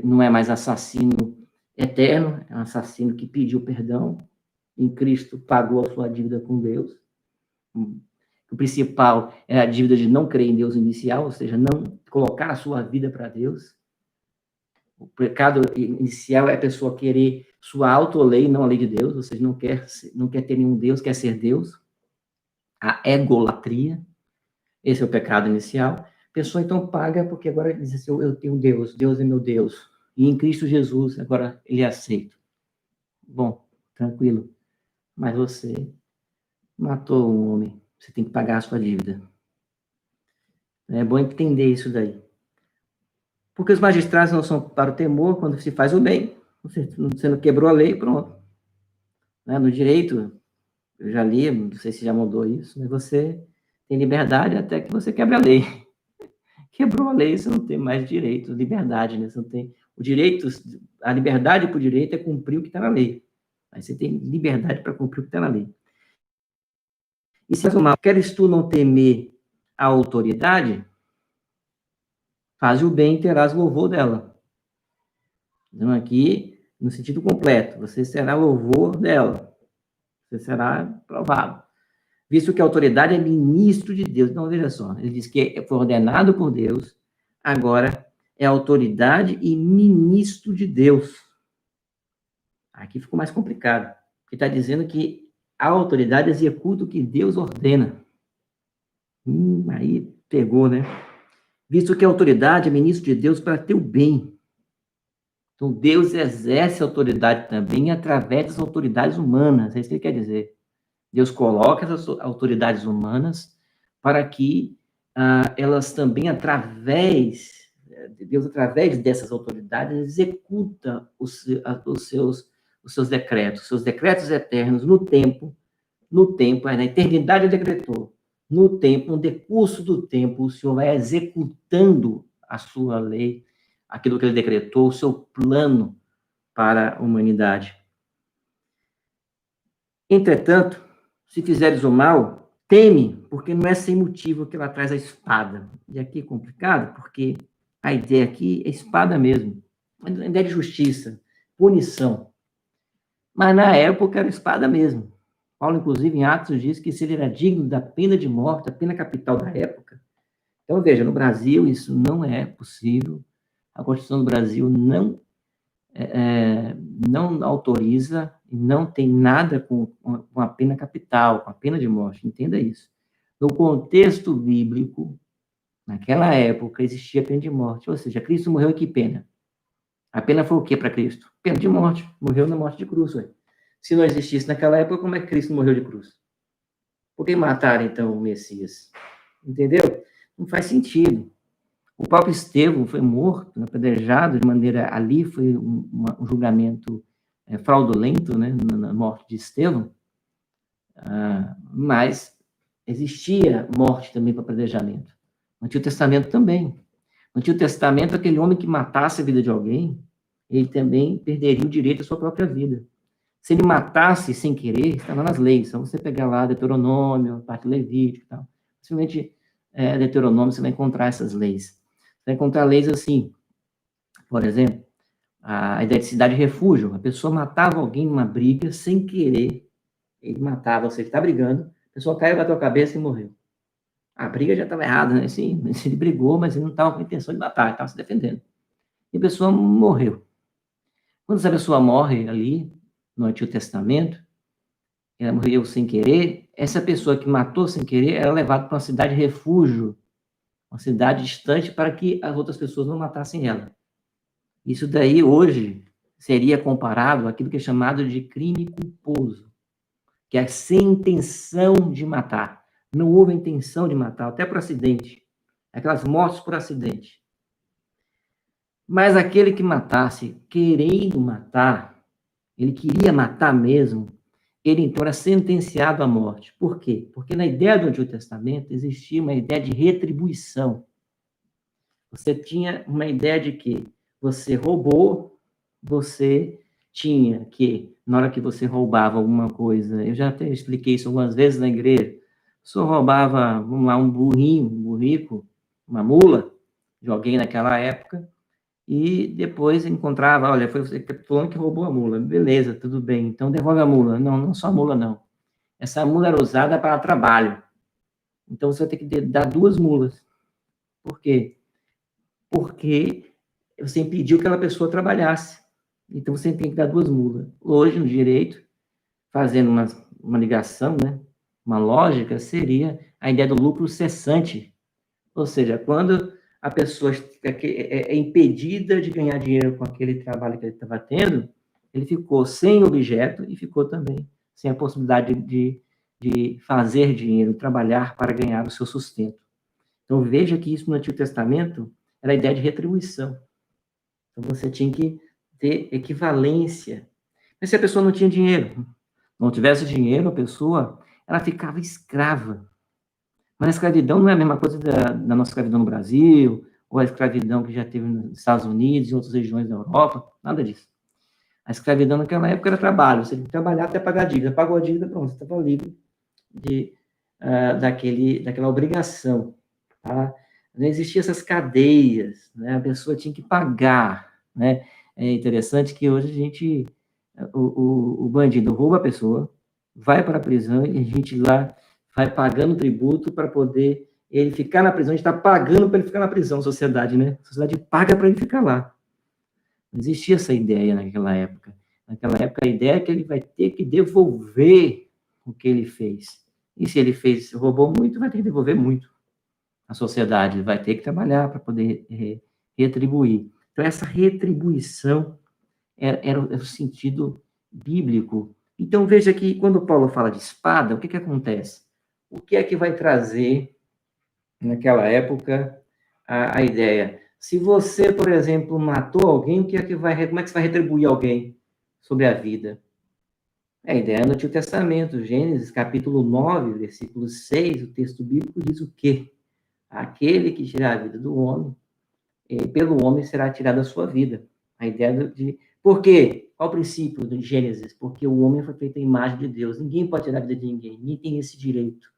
não é mais assassino eterno, é um assassino que pediu perdão, em Cristo pagou a sua dívida com Deus. O principal é a dívida de não crer em Deus inicial, ou seja, não colocar a sua vida para Deus. O pecado inicial é a pessoa querer sua auto-lei, não a lei de Deus, ou seja, não quer ter nenhum Deus, quer ser Deus. A egolatria, esse é o pecado inicial. A pessoa então paga porque agora diz assim, eu tenho Deus, Deus é meu Deus. E em Cristo Jesus, agora ele é aceito. Bom, tranquilo. Mas você matou um homem, você tem que pagar a sua dívida. É bom entender isso daí. Porque os magistrados não são para o temor quando se faz o bem. Você não quebrou a lei, pronto. No direito, eu já li, não sei se já mudou isso, mas você tem liberdade até que você quebre a lei. Quebrou a lei, você não tem mais direito, liberdade, né? Você não tem o direito, a liberdade para o direito é cumprir o que está na lei. Mas você tem liberdade para cumprir o que está na lei. E se faz o mal, queres tu não temer a autoridade? Faz o bem e terás louvor dela. Então, aqui, no sentido completo, você será louvor dela. Você será provado. Visto que a autoridade é ministro de Deus. Então, veja só, ele diz que foi ordenado por Deus, agora é autoridade e ministro de Deus. Aqui ficou mais complicado, porque está dizendo que a autoridade executa o que Deus ordena. Aí pegou, né? Visto que a autoridade é ministro de Deus para teu bem. Então, Deus exerce autoridade também através das autoridades humanas. É isso que ele quer dizer. Deus coloca essas autoridades humanas para que elas também, Deus, através dessas autoridades, executa os seus decretos eternos no tempo, na eternidade ele decretou. No tempo, no decurso do tempo, o Senhor vai executando a sua lei, aquilo que ele decretou, o seu plano para a humanidade. Entretanto, se fizeres o mal, teme, porque não é sem motivo que ela traz a espada. E aqui é complicado, porque a ideia aqui é espada mesmo. A ideia de justiça, punição. Mas na época era espada mesmo. Paulo, inclusive, em Atos, diz que se ele era digno da pena de morte, a pena capital da época. Então, veja, no Brasil isso não é possível. A Constituição do Brasil não autoriza, não tem nada com a pena capital, com a pena de morte, entenda isso. No contexto bíblico, naquela época, existia pena de morte, ou seja, Cristo morreu em que pena? A pena foi o que para Cristo? Pena de morte, morreu na morte de cruz. Ué. Se não existisse naquela época, como é que Cristo morreu de cruz? Por que mataram, então, o Messias? Entendeu? Não faz sentido. O próprio Estevão foi morto, apedrejado de maneira... Ali foi um julgamento fraudulento, né, na morte de Estevão, mas existia morte também para apedrejamento. No Antigo Testamento também. No Antigo Testamento, aquele homem que matasse a vida de alguém, ele também perderia o direito à sua própria vida. Se ele matasse sem querer, estava nas leis. Só você pegar lá Deuteronômio, parte Levítico e tal. Principalmente Deuteronômio, você vai encontrar essas leis. Você vai encontrar leis assim, por exemplo, a ideia de cidade refúgio. A pessoa matava alguém numa briga sem querer. Ele matava, você está brigando, a pessoa caiu, bateu a cabeça e morreu. A briga já estava errada, né? Sim, ele brigou, mas ele não estava com a intenção de matar, ele estava se defendendo. E a pessoa morreu. Quando essa pessoa morre ali, no Antigo Testamento, ela morreu sem querer, essa pessoa que matou sem querer era levada para uma cidade refúgio, uma cidade distante, para que as outras pessoas não matassem ela. Isso daí, hoje, seria comparado àquilo que é chamado de crime culposo, que é sem intenção de matar. Não houve intenção de matar, até por acidente. Aquelas mortes por acidente. Mas aquele que matasse, querendo matar, ele queria matar mesmo, ele então era sentenciado à morte. Por quê? Porque na ideia do Antigo Testamento existia uma ideia de retribuição. Você tinha uma ideia de que você roubou, você tinha que, na hora que você roubava alguma coisa, eu já até expliquei isso algumas vezes na igreja, você roubava, vamos lá, um burrinho, um burrico, uma mula, de alguém naquela época, e depois encontrava, olha, foi você que roubou a mula, beleza, tudo bem, então devolve a mula. Não, não só a mula, não. Essa mula era usada para trabalho, então você vai ter que dar 2 mulas. Por quê? Porque você impediu que aquela pessoa trabalhasse. Então, você tem que dar 2 mulas. Hoje, no direito, fazendo uma ligação, né, uma lógica, seria a ideia do lucro cessante. Ou seja, quando a pessoa é impedida de ganhar dinheiro com aquele trabalho que ele estava tendo, ele ficou sem objeto e ficou também sem a possibilidade de fazer dinheiro, trabalhar para ganhar o seu sustento. Então, veja que isso no Antigo Testamento era a ideia de retribuição. Então, você tinha que ter equivalência. Mas se a pessoa não tinha dinheiro, não tivesse dinheiro, a pessoa, ela ficava escrava. Mas a escravidão não é a mesma coisa da nossa escravidão no Brasil, ou a escravidão que já teve nos Estados Unidos e outras regiões da Europa, nada disso. A escravidão naquela época era trabalho, você tinha que trabalhar até pagar a dívida. Pagou a dívida, pronto, você estava livre daquela obrigação. Tá? Não existiam essas cadeias, né? A pessoa tinha que pagar. Né? É interessante que hoje o bandido rouba a pessoa, vai para a prisão e a gente lá vai pagando tributo para poder ele ficar na prisão. A gente está pagando para ele ficar na prisão, sociedade, né? A sociedade paga para ele ficar lá. Não existia essa ideia naquela época. Naquela época, a ideia é que ele vai ter que devolver o que ele fez. E se ele roubou muito, vai ter que devolver muito. A sociedade vai ter que trabalhar para poder retribuir. Então, essa retribuição era o sentido bíblico. Então, veja que quando Paulo fala de espada, o que acontece? O que é que vai trazer, naquela época, a ideia? Se você, por exemplo, matou alguém, como é que você vai retribuir alguém sobre a vida? A ideia no Antigo Testamento, Gênesis, capítulo 9, versículo 6, o texto bíblico diz o quê? Aquele que tirar a vida do homem, pelo homem será tirada a sua vida. A ideia de... Por quê? Qual o princípio de Gênesis? Porque o homem foi feito à imagem de Deus. Ninguém pode tirar a vida de ninguém. Ninguém tem esse direito.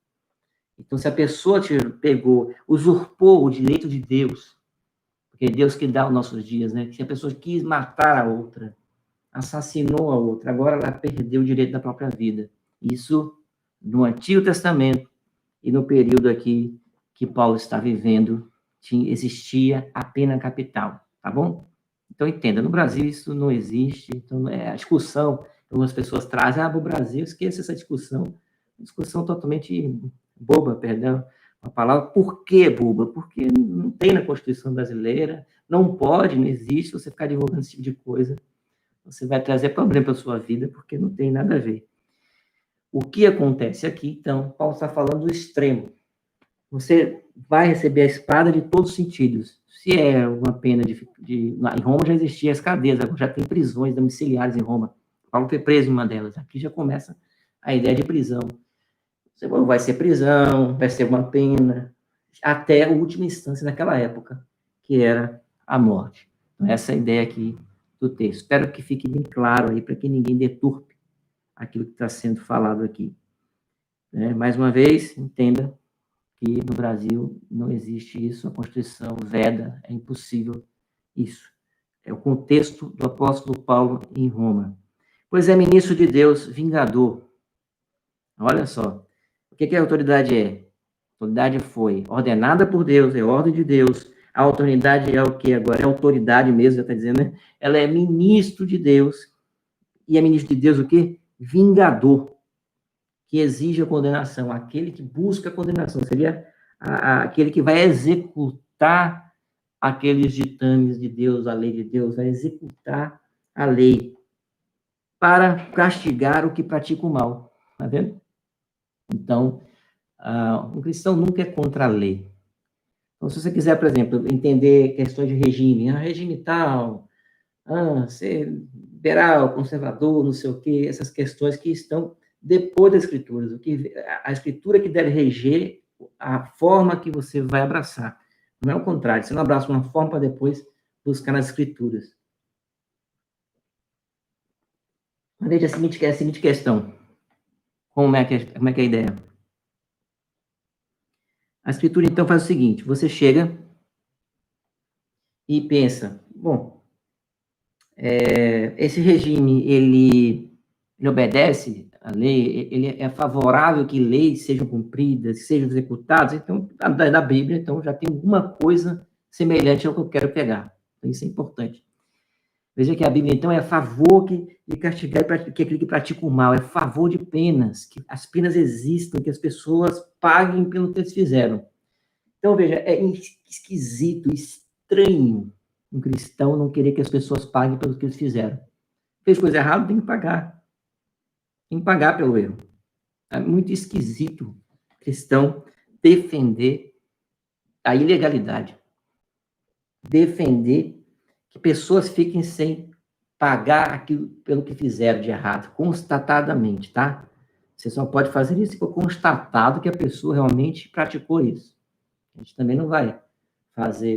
Então, se a pessoa pegou, usurpou o direito de Deus, porque é Deus que dá os nossos dias, né? Se a pessoa quis matar a outra, assassinou a outra, agora ela perdeu o direito da própria vida. Isso no Antigo Testamento e no período aqui que Paulo está vivendo, existia a pena capital, tá bom? Então, entenda, no Brasil isso não existe, então a discussão, algumas pessoas trazem, para o Brasil, esqueça essa discussão totalmente boba, perdão, a palavra, por que boba? Porque não tem na Constituição brasileira, não pode, não existe, você ficar divulgando esse tipo de coisa, você vai trazer problema para a sua vida, porque não tem nada a ver. O que acontece aqui, então, Paulo está falando do extremo. Você vai receber a espada de todos os sentidos. Se é uma pena em Roma já existiam as cadeias, agora já tem prisões domiciliares em Roma. Paulo foi preso em uma delas. Aqui já começa a ideia de prisão. Vai ser prisão, vai ser uma pena, até a última instância naquela época, que era a morte. Então, essa é a ideia aqui do texto. Espero que fique bem claro aí, para que ninguém deturpe aquilo que está sendo falado aqui. Mais uma vez, entenda que no Brasil não existe isso, a Constituição veda, é impossível isso. É o contexto do apóstolo Paulo em Roma. Pois é ministro de Deus, vingador. Olha só, o que a autoridade é? A autoridade foi ordenada por Deus, é ordem de Deus. A autoridade é o que agora? É autoridade mesmo, já está dizendo, né? Ela é ministro de Deus. E é ministro de Deus o quê? Vingador, que exige a condenação. Aquele que busca a condenação. Seria aquele que vai executar aqueles ditames de Deus, a lei de Deus, vai executar a lei para castigar o que pratica o mal. Está vendo? Então, um cristão nunca é contra a lei. Então, se você quiser, por exemplo, entender questões de regime, regime tal, ser liberal, conservador, não sei o quê, essas questões que estão depois das escrituras, a escritura que deve reger a forma que você vai abraçar. Não é o contrário, você não abraça uma forma para depois buscar nas escrituras. Veja a seguinte questão. Como é que é a ideia? A escritura, então, faz o seguinte, você chega e pensa, bom, esse regime, ele obedece à lei, ele é favorável que leis sejam cumpridas, sejam executadas, então, da Bíblia, então, já tem alguma coisa semelhante ao que eu quero pegar. Então, isso é importante. Veja que a Bíblia, então, é a favor de castigar que aquele que pratica o mal, é a favor de penas, que as penas existam, que as pessoas paguem pelo que eles fizeram. Então, veja, é esquisito, estranho um cristão não querer que as pessoas paguem pelo que eles fizeram. Fez coisa errada, tem que pagar. Tem que pagar pelo erro. É muito esquisito cristão defender a ilegalidade. Defender que pessoas fiquem sem pagar aquilo pelo que fizeram de errado, constatadamente, tá? Você só pode fazer isso se for constatado que a pessoa realmente praticou isso. A gente também não vai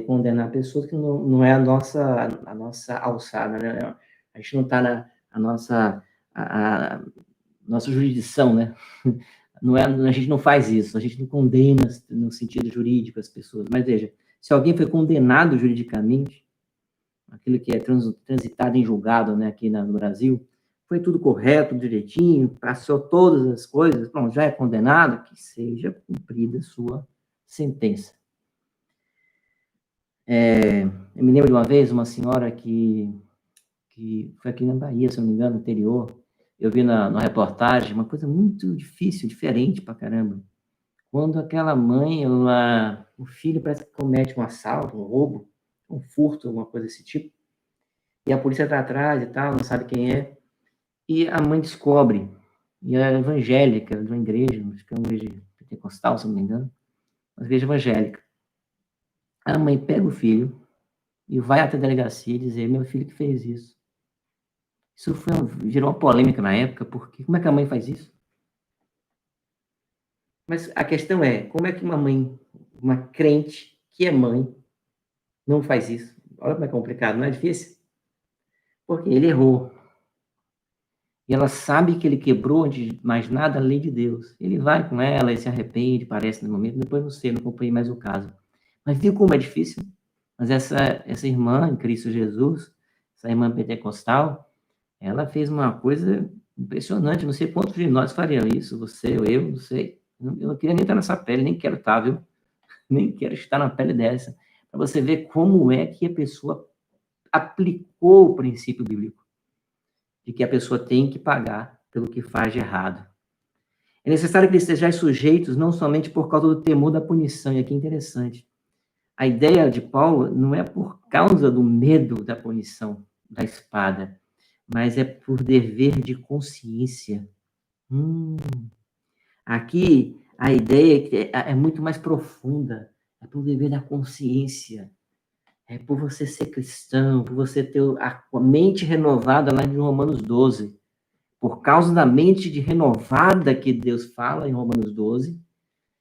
condenar pessoas que não é a nossa alçada, né? A gente não está na nossa jurisdição, né? Não é, a gente não faz isso, a gente não condena no sentido jurídico as pessoas. Mas veja, se alguém foi condenado juridicamente, aquilo que é transitado em julgado, né, aqui no Brasil, foi tudo correto, direitinho, passou todas as coisas, bom, já é condenado, que seja cumprida a sua sentença. Eu me lembro de uma vez, uma senhora que foi aqui na Bahia, se não me engano, no interior, eu vi na reportagem uma coisa muito difícil, diferente pra caramba. Quando aquela mãe, o filho parece que comete um assalto, um roubo, um furto, alguma coisa desse tipo, e a polícia tá atrás e tal, não sabe quem é, e a mãe descobre, e ela é evangélica, de uma igreja, acho que é uma igreja pentecostal, se não me engano, uma igreja evangélica. A mãe pega o filho e vai até a delegacia e dizer, meu filho que fez isso. Isso gerou uma polêmica na época, porque como é que a mãe faz isso? Mas a questão é, como é que uma crente que é mãe, não faz isso? Olha como é complicado, não é difícil? Porque ele errou. E ela sabe que ele quebrou, antes de mais nada, a lei de Deus. Ele vai com ela e se arrepende, parece no momento, depois não sei, não acompanhei mais o caso. Mas viu como é difícil? Mas essa irmã em Cristo Jesus, essa irmã pentecostal, ela fez uma coisa impressionante. Não sei quantos de nós fariam isso, você ou eu, não sei. Eu não queria nem estar nessa pele, nem quero estar, viu? Nem quero estar na pele dessa. Para você ver como é que a pessoa aplicou o princípio bíblico de que a pessoa tem que pagar pelo que faz de errado. É necessário que eles estejam sujeitos não somente por causa do temor da punição, e aqui é interessante. A ideia de Paulo não é por causa do medo da punição, da espada, mas é por dever de consciência. Aqui, a ideia é muito mais profunda, é por dever da consciência, é por você ser cristão, por você ter a mente renovada lá em Romanos 12. Por causa da mente renovada que Deus fala em Romanos 12,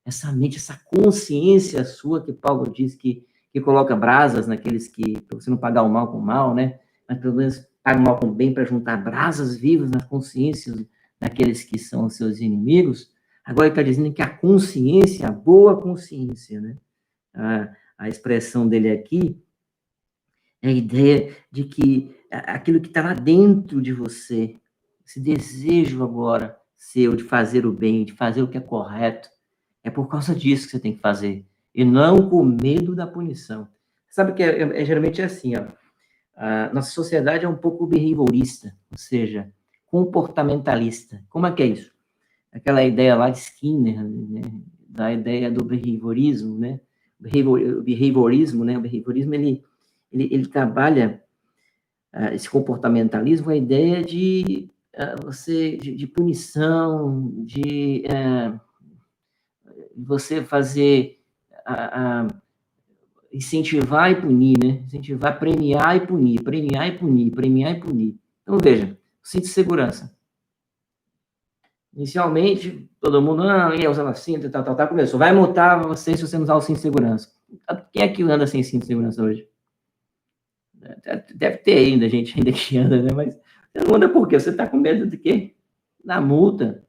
essa mente, essa consciência sua que Paulo diz que coloca brasas naqueles que, para você não pagar o mal com o mal, né? Mas pelo menos paga o mal com o bem para juntar brasas vivas nas consciências daqueles que são os seus inimigos. Agora ele está dizendo que a consciência, a boa consciência, né? A expressão dele aqui é a ideia de que aquilo que está lá dentro de você, esse desejo agora seu de fazer o bem, de fazer o que é correto, é por causa disso que você tem que fazer, e não com medo da punição. Sabe que geralmente é assim, ó, a nossa sociedade é um pouco behaviorista, ou seja, comportamentalista. Como é que é isso? Aquela ideia lá de Skinner, né, da ideia do behaviorismo, né? O behaviorismo, ele trabalha esse comportamentalismo, a ideia de de punição, de você fazer incentivar e punir, né? Incentivar, premiar e punir, premiar e punir, premiar e punir. Então, veja, cinto de segurança. Inicialmente, todo mundo ia usando cinto, tal, começou. Vai multar você se você não usar o cinto de segurança. Quem é que anda sem cinto de segurança hoje? Deve ter ainda gente ainda que anda, né? Mas você não anda por quê? Você está com medo de quê? Da multa.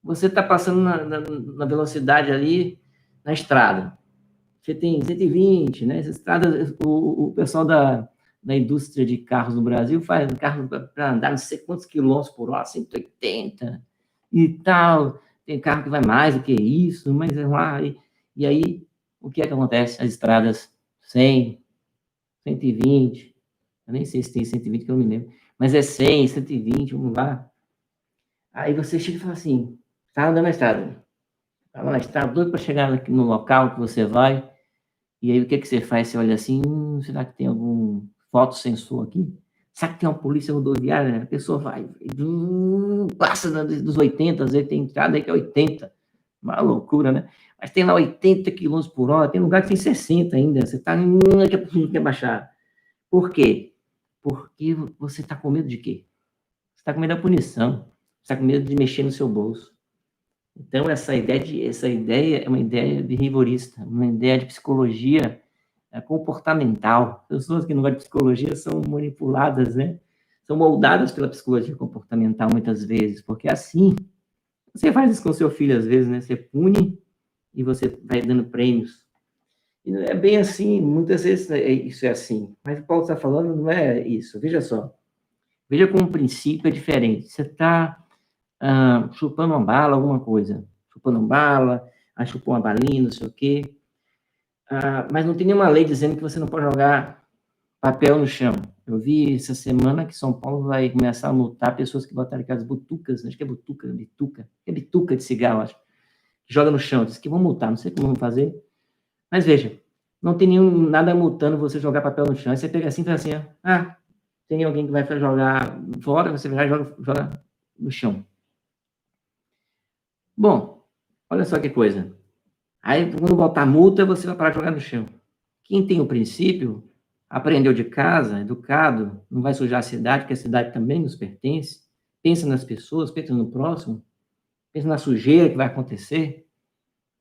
Você está passando na velocidade ali na estrada. Você tem 120, né? Essa estrada, o pessoal da indústria de carros no Brasil faz carro para andar não sei quantos quilômetros por hora, 180 e tal. Tem carro que vai mais do que isso, mas é lá. E aí, o que é que acontece? As estradas 100, 120, eu nem sei se tem 120, que eu não me lembro, mas é 100, 120, vamos lá. Aí você chega e fala assim, tá andando na estrada, tá lá na estrada, doido para chegar no local que você vai, e aí o que você faz? Você olha assim, será que tem algum fotossensor aqui? Será que tem uma polícia rodoviária? A pessoa vai, passa dos 80, às vezes tem entrada aí que é 80, uma loucura, né? Mas tem lá 80 km por hora, tem lugar que tem 60 ainda, você tá, quer baixar. Por quê? Porque você está com medo de quê? Você está com medo da punição, você está com medo de mexer no seu bolso. Então, essa ideia é uma ideia behaviorista, uma ideia de psicologia comportamental. Pessoas que não gostam de psicologia são manipuladas, né? São moldadas pela psicologia comportamental muitas vezes, porque assim, você faz isso com seu filho às vezes, né? Você pune e você vai dando prêmios. E não é bem assim, muitas vezes isso é assim. Mas o que Paulo está falando não é isso. Veja só. Veja como o princípio é diferente. Você está chupando uma bala, alguma coisa. Chupando uma bala, chupou uma balinha, não sei o quê. Mas não tem nenhuma lei dizendo que você não pode jogar papel no chão. Eu vi essa semana que São Paulo vai começar a multar pessoas que botaram aquelas butucas, acho que é bituca de cigarro, acho, que joga no chão. Diz que vão multar, não sei como vão fazer. Mas veja, não tem nada multando você jogar papel no chão. Aí você pega assim e fala assim, tem alguém que vai jogar fora, você vai joga no chão. Bom, olha só que coisa. Aí, quando botar multa, você vai parar de jogar no chão. Quem tem o princípio, aprendeu de casa, educado, não vai sujar a cidade, porque a cidade também nos pertence. Pensa nas pessoas, pensa no próximo, pensa na sujeira que vai acontecer,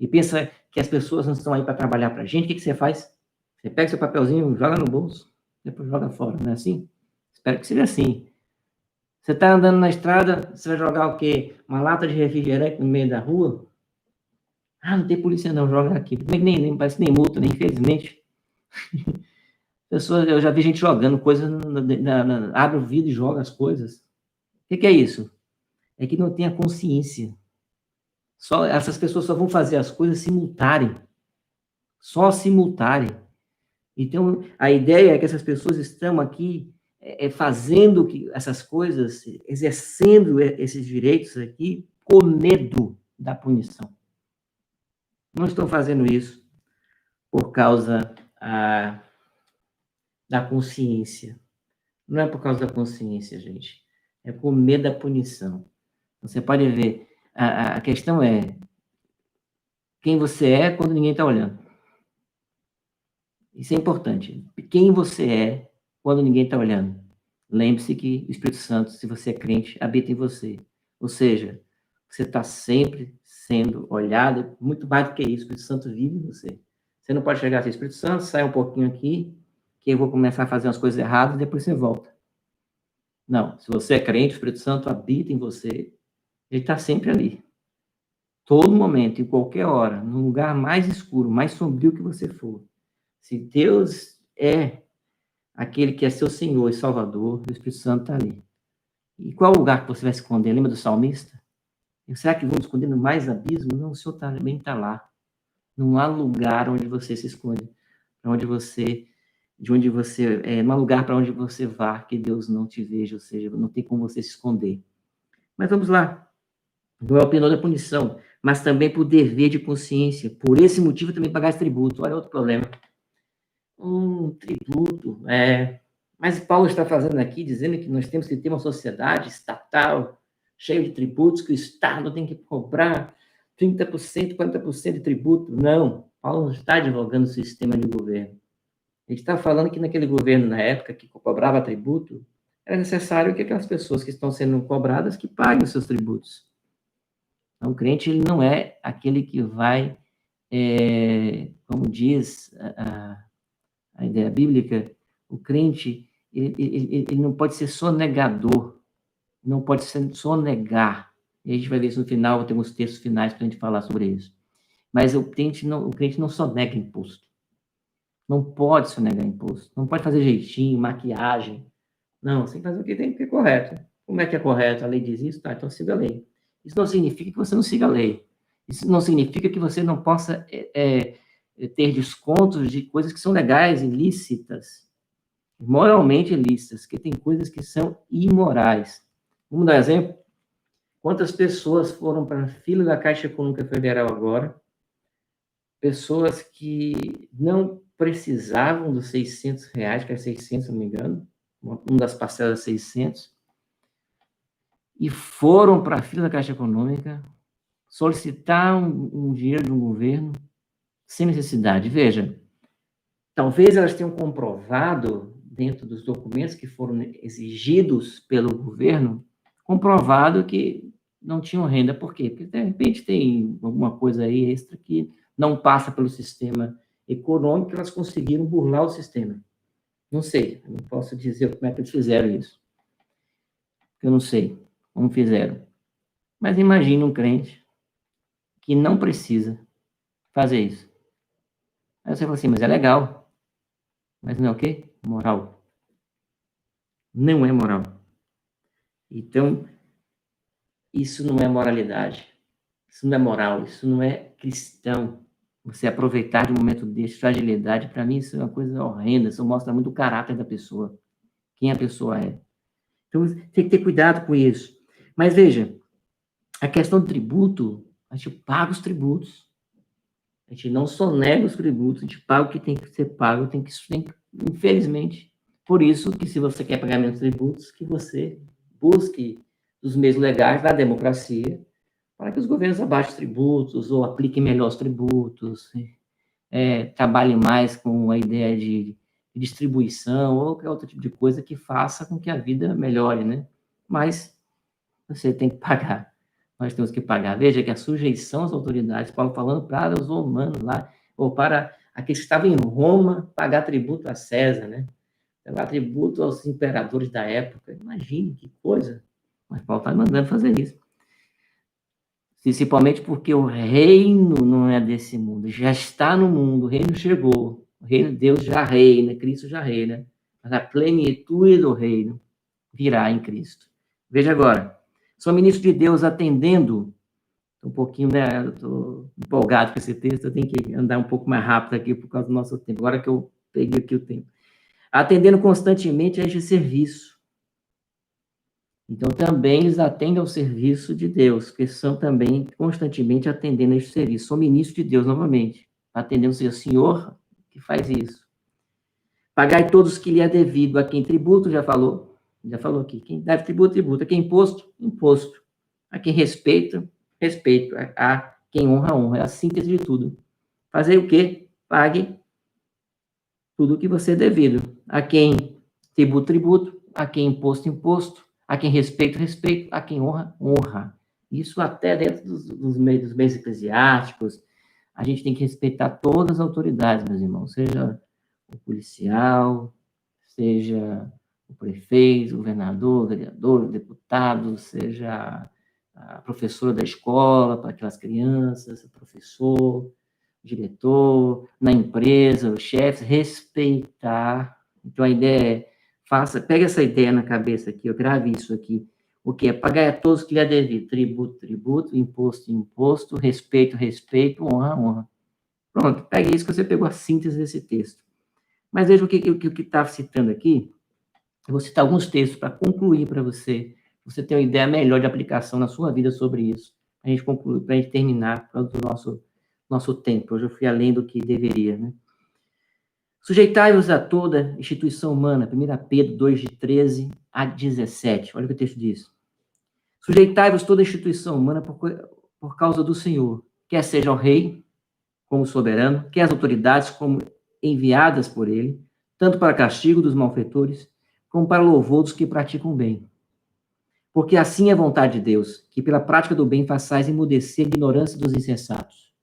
e pensa que as pessoas não estão aí para trabalhar para a gente. O que você faz? Você pega seu papelzinho, joga no bolso, depois joga fora, não é assim? Espero que seja assim. Você está andando na estrada, você vai jogar o quê? Uma lata de refrigerante no meio da rua? Ah, não tem polícia não, joga aqui. Nem parece nem multa, nem infelizmente. Eu já vi gente jogando coisas, abre o vidro e joga as coisas. O que é isso? É que não tem a consciência. Essas pessoas só vão fazer as coisas se multarem. Só se multarem. Então, a ideia é que essas pessoas estão aqui fazendo essas coisas, exercendo esses direitos aqui, com medo da punição. Não estão fazendo isso por causa da consciência. Não é por causa da consciência, gente. É com medo da punição. Você pode ver, a questão é quem você é quando ninguém está olhando. Isso é importante. Quem você é quando ninguém está olhando. Lembre-se que o Espírito Santo, se você é crente, habita em você. Ou seja, você está sempre sendo olhado, muito mais do que isso, o Espírito Santo vive em você. Você não pode chegar assim, Espírito Santo, sai um pouquinho aqui, que eu vou começar a fazer umas coisas erradas e depois você volta. Não, se você é crente, o Espírito Santo habita em você, ele está sempre ali. Todo momento, em qualquer hora, no lugar mais escuro, mais sombrio que você for. Se Deus é aquele que é seu Senhor e Salvador, o Espírito Santo está ali. E qual lugar que você vai se esconder? Lembra do salmista? E será que vão esconder no mais abismo? Não, o Senhor também está lá. Não há lugar onde você se esconde, não há lugar para onde você vá que Deus não te veja, ou seja, não tem como você se esconder. Mas vamos lá. Não é o penal da punição, mas também por dever de consciência. Por esse motivo também pagar esse tributo. Olha outro problema. Tributo. Mas Paulo está fazendo aqui, dizendo que nós temos que ter uma sociedade estatal, cheia de tributos, que o Estado tem que cobrar 30%, 40% de tributo. Não, Paulo não está advogando o sistema de governo. Ele está falando que naquele governo, na época, que cobrava tributo, era necessário que aquelas pessoas que estão sendo cobradas que paguem os seus tributos. Então, o crente ele não é aquele que vai, como diz a ideia bíblica, o crente ele não pode ser sonegador, não pode ser sonegar. E a gente vai ver isso no final, temos textos finais para a gente falar sobre isso. Mas o crente não sonega imposto. Não pode sonegar imposto. Não pode fazer jeitinho, maquiagem. Não, você tem que fazer o que tem que ser correto. Como é que é correto? A lei diz isso? Tá, então siga a lei. Isso não significa que você não siga a lei. Isso não significa que você não possa ter descontos de coisas que são legais, ilícitas, moralmente ilícitas, que tem coisas que são imorais. Vamos dar um exemplo? Quantas pessoas foram para a fila da Caixa Econômica Federal agora? Pessoas que não precisavam dos R$600, que é 600, se não me engano, uma das parcelas 600, e foram para a fila da Caixa Econômica solicitar um dinheiro do governo sem necessidade. Veja, talvez elas tenham comprovado, dentro dos documentos que foram exigidos pelo governo, comprovado que não tinham renda. Por quê? Porque, de repente, tem alguma coisa aí extra que não passa pelo sistema econômico, elas conseguiram burlar o sistema. Não sei, não posso dizer como é que eles fizeram isso. Eu não sei como fizeram. Mas imagine um crente que não precisa fazer isso. Aí você fala assim, mas é legal. Mas não é o quê? Moral. Não é moral. Então, isso não é moralidade. Isso não é moral. Isso não é cristão. Você aproveitar de um momento desse, fragilidade, para mim isso é uma coisa horrenda. Isso mostra muito o caráter da pessoa. Quem a pessoa é. Então, tem que ter cuidado com isso. Mas veja, a questão do tributo, a gente paga os tributos. A gente não sonega os tributos, a gente paga o que tem que ser pago, infelizmente. Por isso que se você quer pagar menos tributos, que você busque os meios legais da democracia para que os governos abaixem os tributos ou apliquem melhor os tributos, trabalhem mais com a ideia de distribuição ou qualquer outro tipo de coisa que faça com que a vida melhore, né? Mas você tem que pagar. Nós temos que pagar. Veja que a sujeição às autoridades, Paulo falando para os romanos lá, ou para aqueles que estavam em Roma, pagar tributo a César, né? Dava tributo aos imperadores da época. Imagine que coisa. Mas Paulo está mandando fazer isso. Principalmente porque o reino não é desse mundo, já está no mundo, o reino chegou, o reino de Deus já reina, Cristo já reina, mas a plenitude do reino virá em Cristo. Veja agora, sou ministro de Deus atendendo, um pouquinho, né, eu estou empolgado com esse texto, eu tenho que andar um pouco mais rápido aqui por causa do nosso tempo, agora que eu peguei aqui o tempo. Atendendo constantemente a esse serviço. Então, também eles atendem ao serviço de Deus, que são também constantemente atendendo a esse serviço. Sou ministro de Deus, novamente, atendendo o Senhor que faz isso. Pagai todos que lhe é devido, a quem tributo, já falou aqui. Quem deve tributo, tributo. A quem imposto, imposto. A quem respeito, respeito. A quem honra, honra. É a síntese de tudo. Fazer o quê? Pague tudo o que você é devido. A quem tributo, tributo. A quem imposto, imposto. A quem respeito, respeito. A quem honra, honra. Isso até dentro dos meios eclesiásticos. A gente tem que respeitar todas as autoridades, meus irmãos. Seja o policial, seja o prefeito, o governador, o vereador, o deputado, seja a professora da escola para aquelas crianças, o professor, o diretor, na empresa, os chefes, respeitar. Então, a ideia é, pega essa ideia na cabeça aqui, eu grave isso aqui, o que é pagar a todos que lhe é devido, tributo, tributo, imposto, imposto, respeito, respeito, honra, honra. Pronto, pegue isso que você pegou a síntese desse texto. Mas veja o que está citando aqui. Eu vou citar alguns textos para concluir para você ter uma ideia melhor de aplicação na sua vida sobre isso. Para a gente concluir, para a gente terminar o nosso tempo. Hoje eu fui além do que deveria, né? Sujeitai-vos a toda instituição humana, 1 Pedro 2, de 13 a 17. Olha o que o texto diz. Sujeitai-vos toda instituição humana por causa do Senhor, quer seja o rei como soberano, quer as autoridades como enviadas por ele, tanto para castigo dos malfeitores, como para louvor dos que praticam bem. Porque assim é a vontade de Deus, que pela prática do bem façais emudecer a ignorância dos insensatos.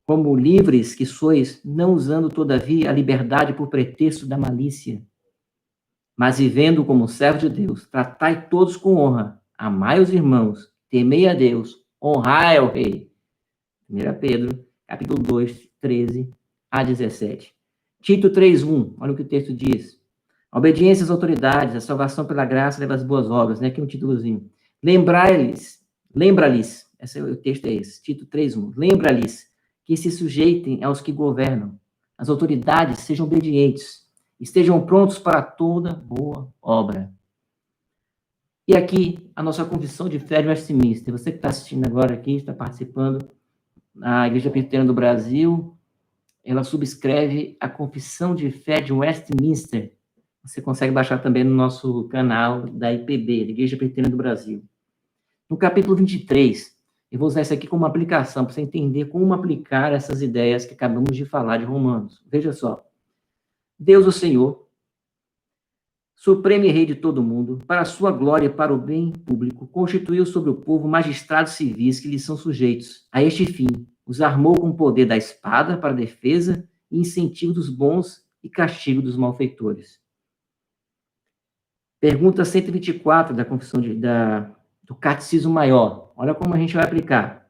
Como livres que sois, não usando, todavia, a liberdade por pretexto da malícia, mas vivendo como servos de Deus, tratai todos com honra, amai os irmãos, temei a Deus, honrai ao rei. 1 Pedro, capítulo 2, 13 a 17. Tito 3:1, olha o que o texto diz. A obediência às autoridades, a salvação pela graça leva às boas obras, né? Aqui um títulozinho. Lembra-lhes, o texto é esse, Tito 3:1. Lembra-lhes que se sujeitem aos que governam. As autoridades sejam obedientes, estejam prontos para toda boa obra. E aqui, a nossa confissão de fé de Westminster. Você que está assistindo agora aqui, está participando, a Igreja Presbiteriana do Brasil, ela subscreve a confissão de fé de Westminster. Você consegue baixar também no nosso canal da IPB, da Igreja Presbiteriana do Brasil. No capítulo 23, eu vou usar isso aqui como aplicação, para você entender como aplicar essas ideias que acabamos de falar de Romanos. Veja só. Deus, o Senhor, Supremo e Rei de todo mundo, para a sua glória e para o bem público, constituiu sobre o povo magistrados civis que lhes são sujeitos. A este fim, os armou com o poder da espada para defesa e incentivo dos bons e castigo dos malfeitores. Pergunta 124 da confissão do Catecismo Maior. Olha como a gente vai aplicar.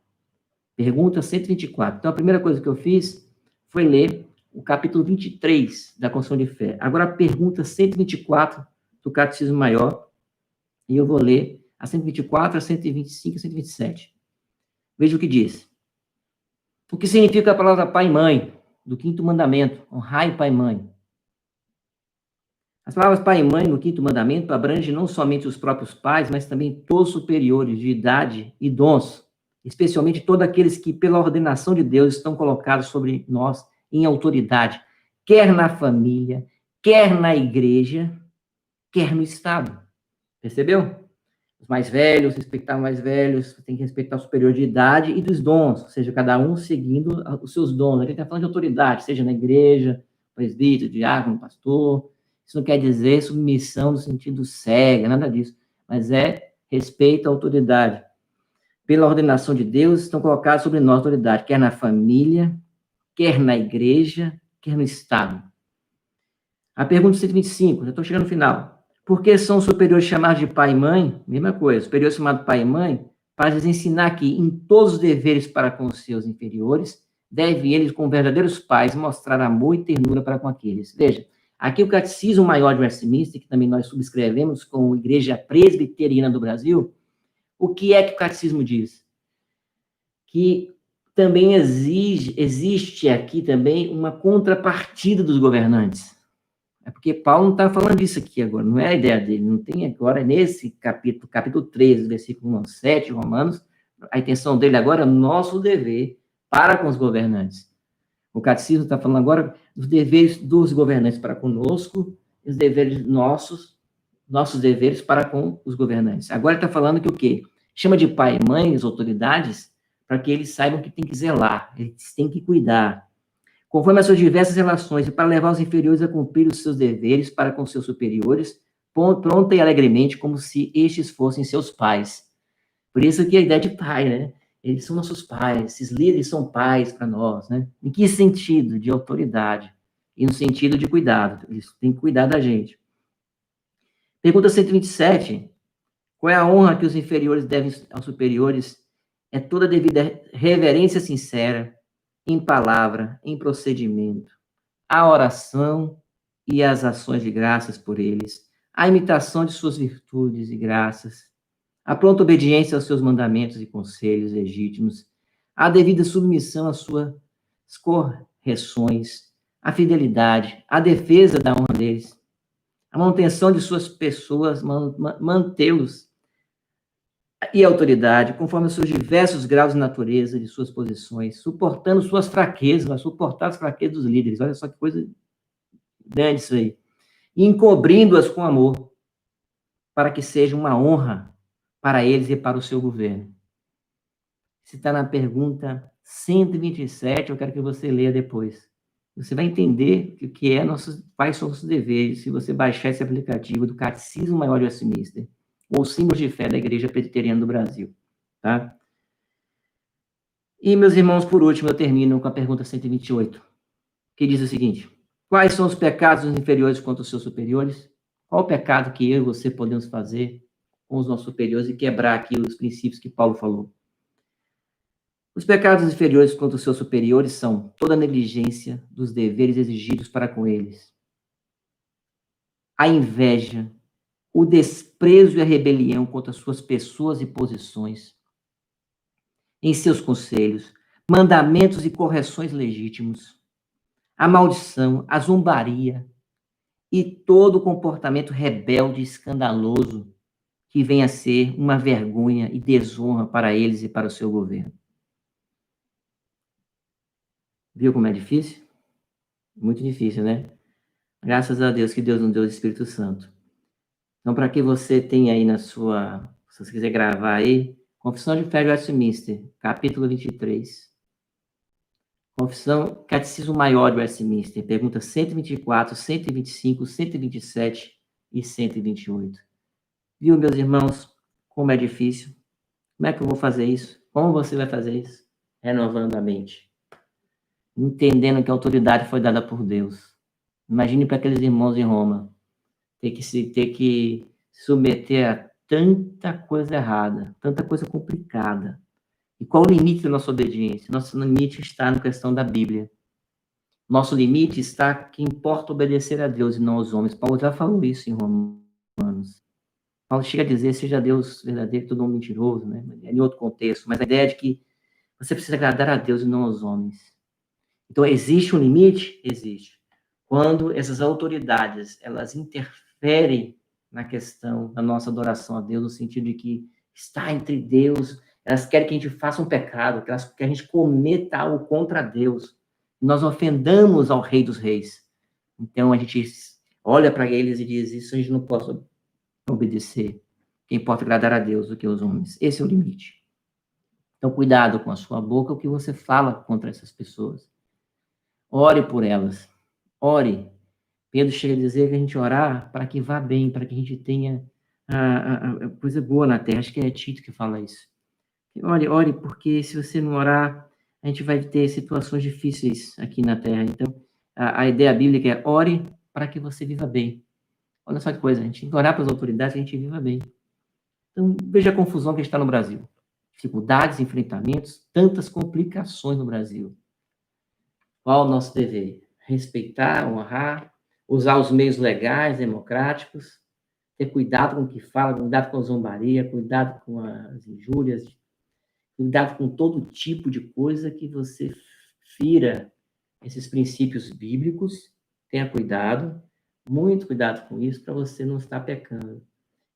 Pergunta 124. Então, a primeira coisa que eu fiz foi ler o capítulo 23 da Confissão de Fé. Agora, a pergunta 124 do Catecismo Maior, e eu vou ler a 124, a 125 e a 127. Veja o que diz. O que significa a palavra pai e mãe, do quinto mandamento, honrai pai e mãe. As palavras pai e mãe no quinto mandamento abrangem não somente os próprios pais, mas também todos superiores de idade e dons, especialmente todos aqueles que, pela ordenação de Deus, estão colocados sobre nós em autoridade, quer na família, quer na igreja, quer no Estado. Percebeu? Os mais velhos, respeitar os mais velhos, tem que respeitar o superior de idade e dos dons, ou seja, cada um seguindo os seus dons. Aqui está falando de autoridade, seja na igreja, presbítero, diácono, pastor. Isso não quer dizer submissão no sentido cega, nada disso, mas é respeito à autoridade. Pela ordenação de Deus, estão colocados sobre nós autoridade, quer na família, quer na igreja, quer no Estado. A pergunta 125, já estou chegando no final. Por que são superiores chamados de pai e mãe? Mesma coisa, superior chamado pai e mãe, para lhes ensinar que, em todos os deveres para com os seus inferiores, devem eles, como verdadeiros pais, mostrar amor e ternura para com aqueles. Veja, aqui o Catecismo Maior de Westminster, que também nós subscrevemos com a Igreja Presbiteriana do Brasil, o que é que o Catecismo diz? Que também existe aqui também uma contrapartida dos governantes. É porque Paulo não está falando disso aqui agora, não é a ideia dele, não tem agora, nesse capítulo 13, versículo 1 7, Romanos, a intenção dele agora é o nosso dever para com os governantes. O catecismo está falando agora dos deveres dos governantes para conosco, e os deveres nossos deveres para com os governantes. Agora ele está falando que o quê? Chama de pai e mãe as autoridades para que eles saibam que tem que zelar, eles têm que cuidar, conforme as suas diversas relações, e para levar os inferiores a cumprir os seus deveres para com seus superiores, pronta e alegremente, como se estes fossem seus pais. Por isso que a ideia de pai, né? Eles são nossos pais, esses líderes são pais para nós, né? Em que sentido? De autoridade. E no sentido de cuidado. Eles têm que cuidar da gente. Pergunta 127. Qual é a honra que os inferiores devem aos superiores? É toda devida reverência sincera, em palavra, em procedimento, a oração e as ações de graças por eles, a imitação de suas virtudes e graças, a pronta obediência aos seus mandamentos e conselhos legítimos, a devida submissão às suas correções, a fidelidade, a defesa da honra deles, a manutenção de suas pessoas, mantê-los e autoridade, conforme os seus diversos graus de natureza, de suas posições, suportando suas fraquezas, vai suportar as fraquezas dos líderes, olha só que coisa grande isso aí, e encobrindo-as com amor, para que seja uma honra para eles e para o seu governo. Se está na pergunta 127, eu quero que você leia depois. Você vai entender o que é quais são os deveres, se você baixar esse aplicativo do Catecismo Maior de Westminster, ou Símbolos de Fé da Igreja Presbiteriana do Brasil, tá? E, meus irmãos, por último, eu termino com a pergunta 128, que diz o seguinte: quais são os pecados dos inferiores contra os seus superiores? Qual o pecado que eu e você podemos fazer com os nossos superiores e quebrar aqui os princípios que Paulo falou? Os pecados inferiores contra os seus superiores são toda a negligência dos deveres exigidos para com eles, a inveja, o desprezo e a rebelião contra suas pessoas e posições, em seus conselhos, mandamentos e correções legítimos, a maldição, a zombaria e todo o comportamento rebelde e escandaloso que venha a ser uma vergonha e desonra para eles e para o seu governo. Viu como é difícil? Muito difícil, né? Graças a Deus que Deus nos deu o Espírito Santo. Então, para que você tenha aí se você quiser gravar aí, Confissão de Fé de Westminster, capítulo 23. Confissão, Catecismo Maior de Westminster, pergunta 124, 125, 127 e 128. Viu, meus irmãos, como é difícil? Como é que eu vou fazer isso? Como você vai fazer isso? Renovando a mente. Entendendo que a autoridade foi dada por Deus. Imagine para aqueles irmãos em Roma ter que se submeter a tanta coisa errada, tanta coisa complicada. E qual o limite da nossa obediência? Nosso limite está na questão da Bíblia. Nosso limite está que importa obedecer a Deus e não aos homens. Paulo já falou isso em Romanos. Paulo chega a dizer, seja Deus verdadeiro, todo mundo mentiroso, né? Em outro contexto, mas a ideia é de que você precisa agradar a Deus e não aos homens. Então, existe um limite? Existe. Quando essas autoridades, elas interferem na questão da nossa adoração a Deus, no sentido de que está entre Deus, elas querem que a gente faça um pecado, que a gente cometa algo contra Deus, nós ofendamos ao Rei dos Reis. Então, a gente olha para eles e diz, isso a gente não pode obedecer. Que importa agradar a Deus do que os homens. Esse é o limite. Então, cuidado com a sua boca, o que você fala contra essas pessoas. Ore por elas. Ore. Pedro chega a dizer que a gente orar para que vá bem, para que a gente tenha a coisa boa na terra. Acho que é Tito que fala isso. Ore, porque se você não orar, a gente vai ter situações difíceis aqui na terra. Então, a ideia bíblica é ore para que você viva bem. Olha só que coisa, a gente tem que orar para as autoridades que a gente viva bem. Então, veja a confusão que está no Brasil. Dificuldades, enfrentamentos, tantas complicações no Brasil. Qual o nosso dever? Respeitar, honrar, usar os meios legais, democráticos, ter cuidado com o que fala, cuidado com a zombaria, cuidado com as injúrias, cuidado com todo tipo de coisa que você fira esses princípios bíblicos. Tenha cuidado, muito cuidado com isso, para você não estar pecando.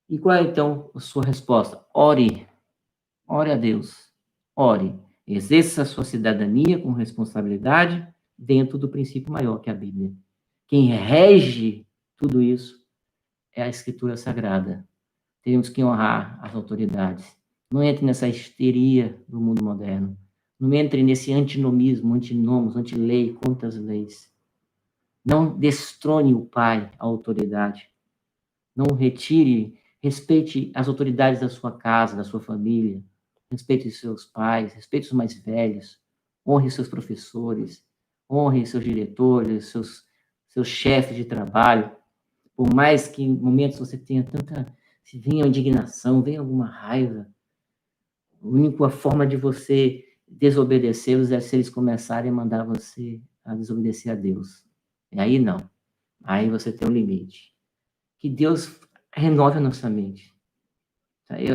E qual é, então, a sua resposta? Ore. Ore a Deus. Ore. Exerça a sua cidadania com responsabilidade dentro do princípio maior, que é a Bíblia. Quem rege tudo isso é a Escritura Sagrada. Temos que honrar as autoridades. Não entre nessa histeria do mundo moderno. Não entre nesse antinomismo, antinomos, antilei, contra as leis. Não destrone o pai, a autoridade. Não retire, respeite as autoridades da sua casa, da sua família. Respeite os seus pais, respeite os mais velhos. Honre seus professores, honre seus diretores, seus chefes de trabalho. Por mais que em momentos você tenha tanta, se venha indignação, venha alguma raiva, a única forma de você desobedecê-los é se eles começarem a mandar você a desobedecer a Deus. E aí não. Aí você tem um limite. Que Deus renove a nossa mente.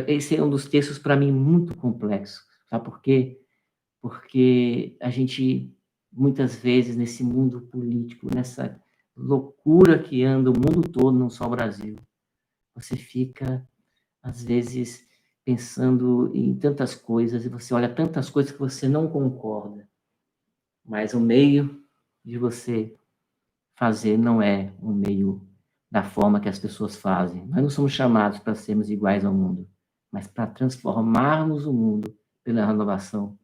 Esse é um dos textos, para mim, muito complexos. Sabe por quê? Porque a gente, muitas vezes, nesse mundo político, nessa loucura que anda o mundo todo, não só o Brasil, você fica, às vezes, pensando em tantas coisas, e você olha tantas coisas que você não concorda. Mas o meio de você fazer não é um meio da forma que as pessoas fazem. Nós não somos chamados para sermos iguais ao mundo, mas para transformarmos o mundo pela renovação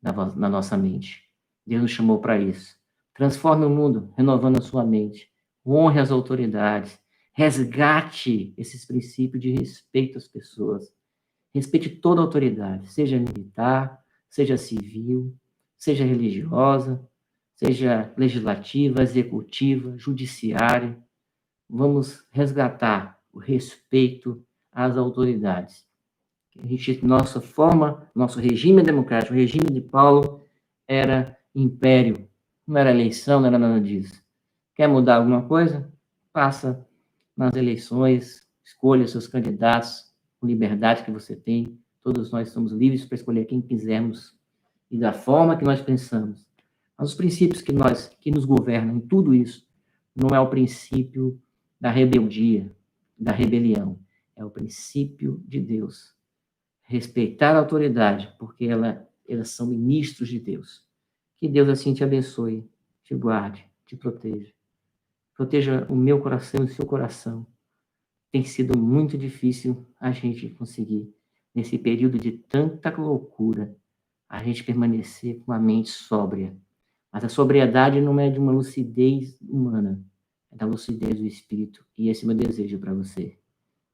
na nossa mente. Deus nos chamou para isso. Transforme o mundo, renovando a sua mente. Honre as autoridades. Resgate esses princípios de respeito às pessoas. Respeite toda autoridade, seja militar, seja civil, seja religiosa, seja legislativa, executiva, judiciária. Vamos resgatar o respeito às autoridades. Nossa forma, nosso regime democrático, o regime de Paulo era império, não era eleição, não era nada disso. Quer mudar alguma coisa? Passa nas eleições, escolha seus candidatos, com liberdade que você tem. Todos nós somos livres para escolher quem quisermos e da forma que nós pensamos. Mas os princípios que nos governam em tudo isso não é o princípio da rebeldia, da rebelião, é o princípio de Deus. Respeitar a autoridade, porque elas são ministros de Deus. Que Deus assim te abençoe, te guarde, te proteja. Proteja o meu coração e o seu coração. Tem sido muito difícil a gente conseguir, nesse período de tanta loucura, a gente permanecer com a mente sóbria. Mas a sobriedade não é de uma lucidez humana, é da lucidez do Espírito. E esse é o meu desejo para você.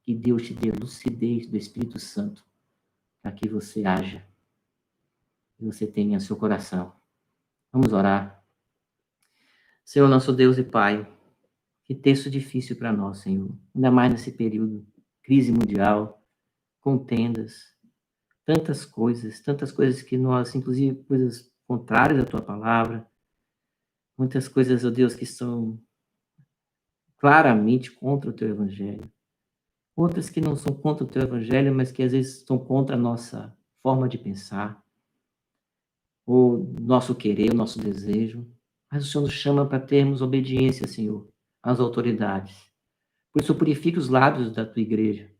Que Deus te dê lucidez do Espírito Santo, para que você haja, que você tenha seu coração. Vamos orar. Senhor, nosso Deus e Pai, que texto difícil para nós, Senhor. Ainda mais nesse período, crise mundial, contendas, tantas coisas que nós, inclusive coisas contrárias à Tua palavra, muitas coisas, ó Deus, que são claramente contra o Teu Evangelho. Outras que não são contra o Teu Evangelho, mas que às vezes são contra a nossa forma de pensar, o nosso querer, o nosso desejo. Mas o Senhor nos chama para termos obediência, Senhor, às autoridades. Por isso, purifica os lábios da Tua igreja,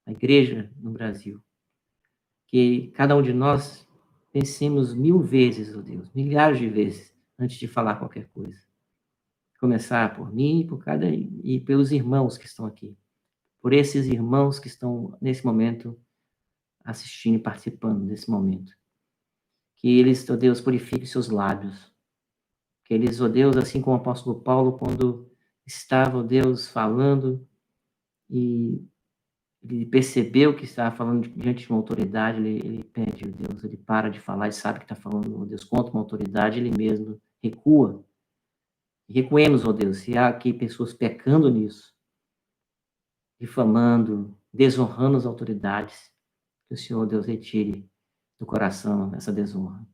a igreja no Brasil. Que cada um de nós pensemos 1000 vezes, ó Deus, milhares de vezes, antes de falar qualquer coisa. Começar por mim e pelos irmãos que estão aqui. Por esses irmãos que estão, nesse momento, assistindo e participando desse momento. Que eles, ó Deus, purifiquem seus lábios. Que eles, ó Deus, assim como o apóstolo Paulo, quando estava, ó Deus, falando e ele percebeu que estava falando diante de uma autoridade, ele pede, ó Deus, ele para de falar e sabe que está falando, ó Deus, contra uma autoridade, ele mesmo recua E recuemos, ó Deus, se há aqui pessoas pecando nisso, difamando, desonrando as autoridades, que o Senhor, Deus, retire do coração essa desonra.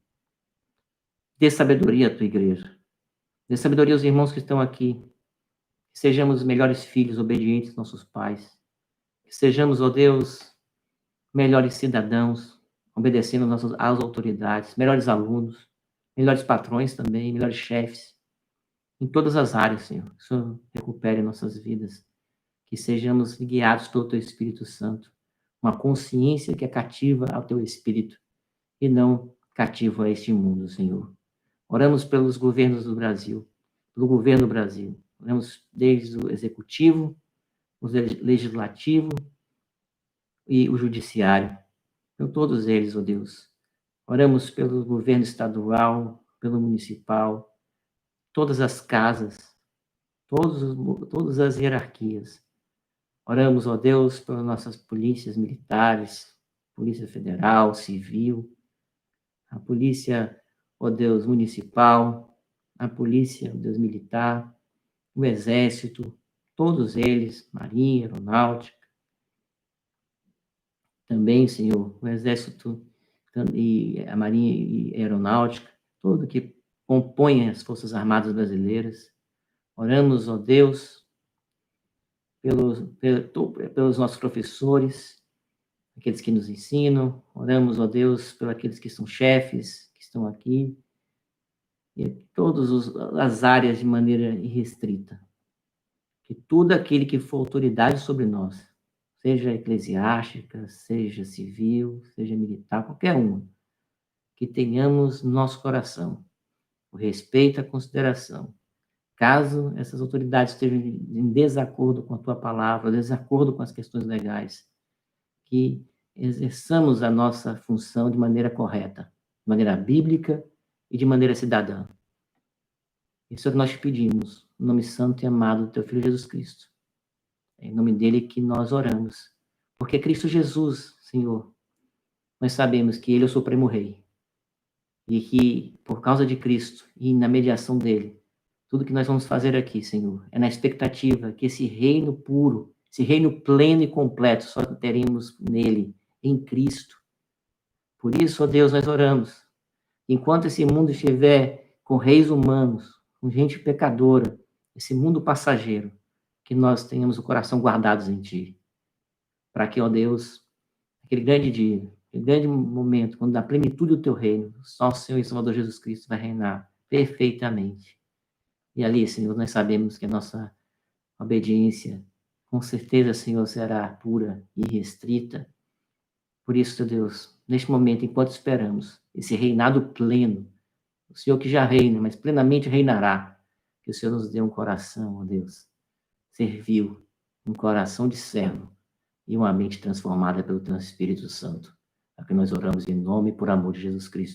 Dê sabedoria à tua igreja. Dê sabedoria aos irmãos que estão aqui. Que sejamos os melhores filhos, obedientes aos nossos pais. Que sejamos, ó Deus, melhores cidadãos, obedecendo às autoridades, melhores alunos, melhores patrões também, melhores chefes, em todas as áreas, Senhor. Que o Senhor recupere nossas vidas. Que sejamos guiados pelo Teu Espírito Santo. Uma consciência que é cativa ao Teu Espírito e não cativa a este mundo, Senhor. Oramos pelos governos do Brasil, pelo governo do Brasil. Oramos desde o executivo, o legislativo e o judiciário. Por todos eles, ó Deus. Oramos pelo governo estadual, pelo municipal, todas as casas, todas as hierarquias. Oramos, ó Deus, pelas nossas polícias militares, Polícia Federal, Civil, a Polícia, ó Deus, Municipal, a Polícia, ó Deus, Militar, o Exército, todos eles, Marinha, Aeronáutica, também, Senhor, o Exército e a Marinha e a Aeronáutica, tudo que compõe as Forças Armadas Brasileiras. Oramos, ó Deus, pelos nossos professores, aqueles que nos ensinam. Oramos, ó Deus, pelos aqueles que são chefes, que estão aqui, e todas as áreas de maneira irrestrita. Que tudo aquele que for autoridade sobre nós, seja eclesiástica, seja civil, seja militar, qualquer uma, que tenhamos no nosso coração o respeito e a consideração. Caso essas autoridades estejam em desacordo com a tua palavra, desacordo com as questões legais, que exerçamos a nossa função de maneira correta, de maneira bíblica e de maneira cidadã. Isso é o que nós te pedimos, no nome santo e amado do teu Filho Jesus Cristo. É em nome dele que nós oramos. Porque Cristo Jesus, Senhor, nós sabemos que ele é o Supremo Rei. E que, por causa de Cristo e na mediação dele, tudo que nós vamos fazer aqui, Senhor, é na expectativa que esse reino puro, esse reino pleno e completo, só teremos nele, em Cristo. Por isso, ó Deus, nós oramos. Enquanto esse mundo estiver com reis humanos, com gente pecadora, esse mundo passageiro, que nós tenhamos o coração guardados em Ti. Para que, ó Deus, aquele grande dia, aquele grande momento, quando da plenitude do Teu reino, só o Senhor e Salvador Jesus Cristo vai reinar perfeitamente. E ali, Senhor, nós sabemos que a nossa obediência, com certeza, Senhor, será pura e restrita. Por isso, Deus, neste momento, enquanto esperamos esse reinado pleno, o Senhor que já reina, mas plenamente reinará, que o Senhor nos dê um coração, ó Deus, servil, um coração de servo e uma mente transformada pelo Teu Espírito Santo. É que nós oramos em nome e por amor de Jesus Cristo.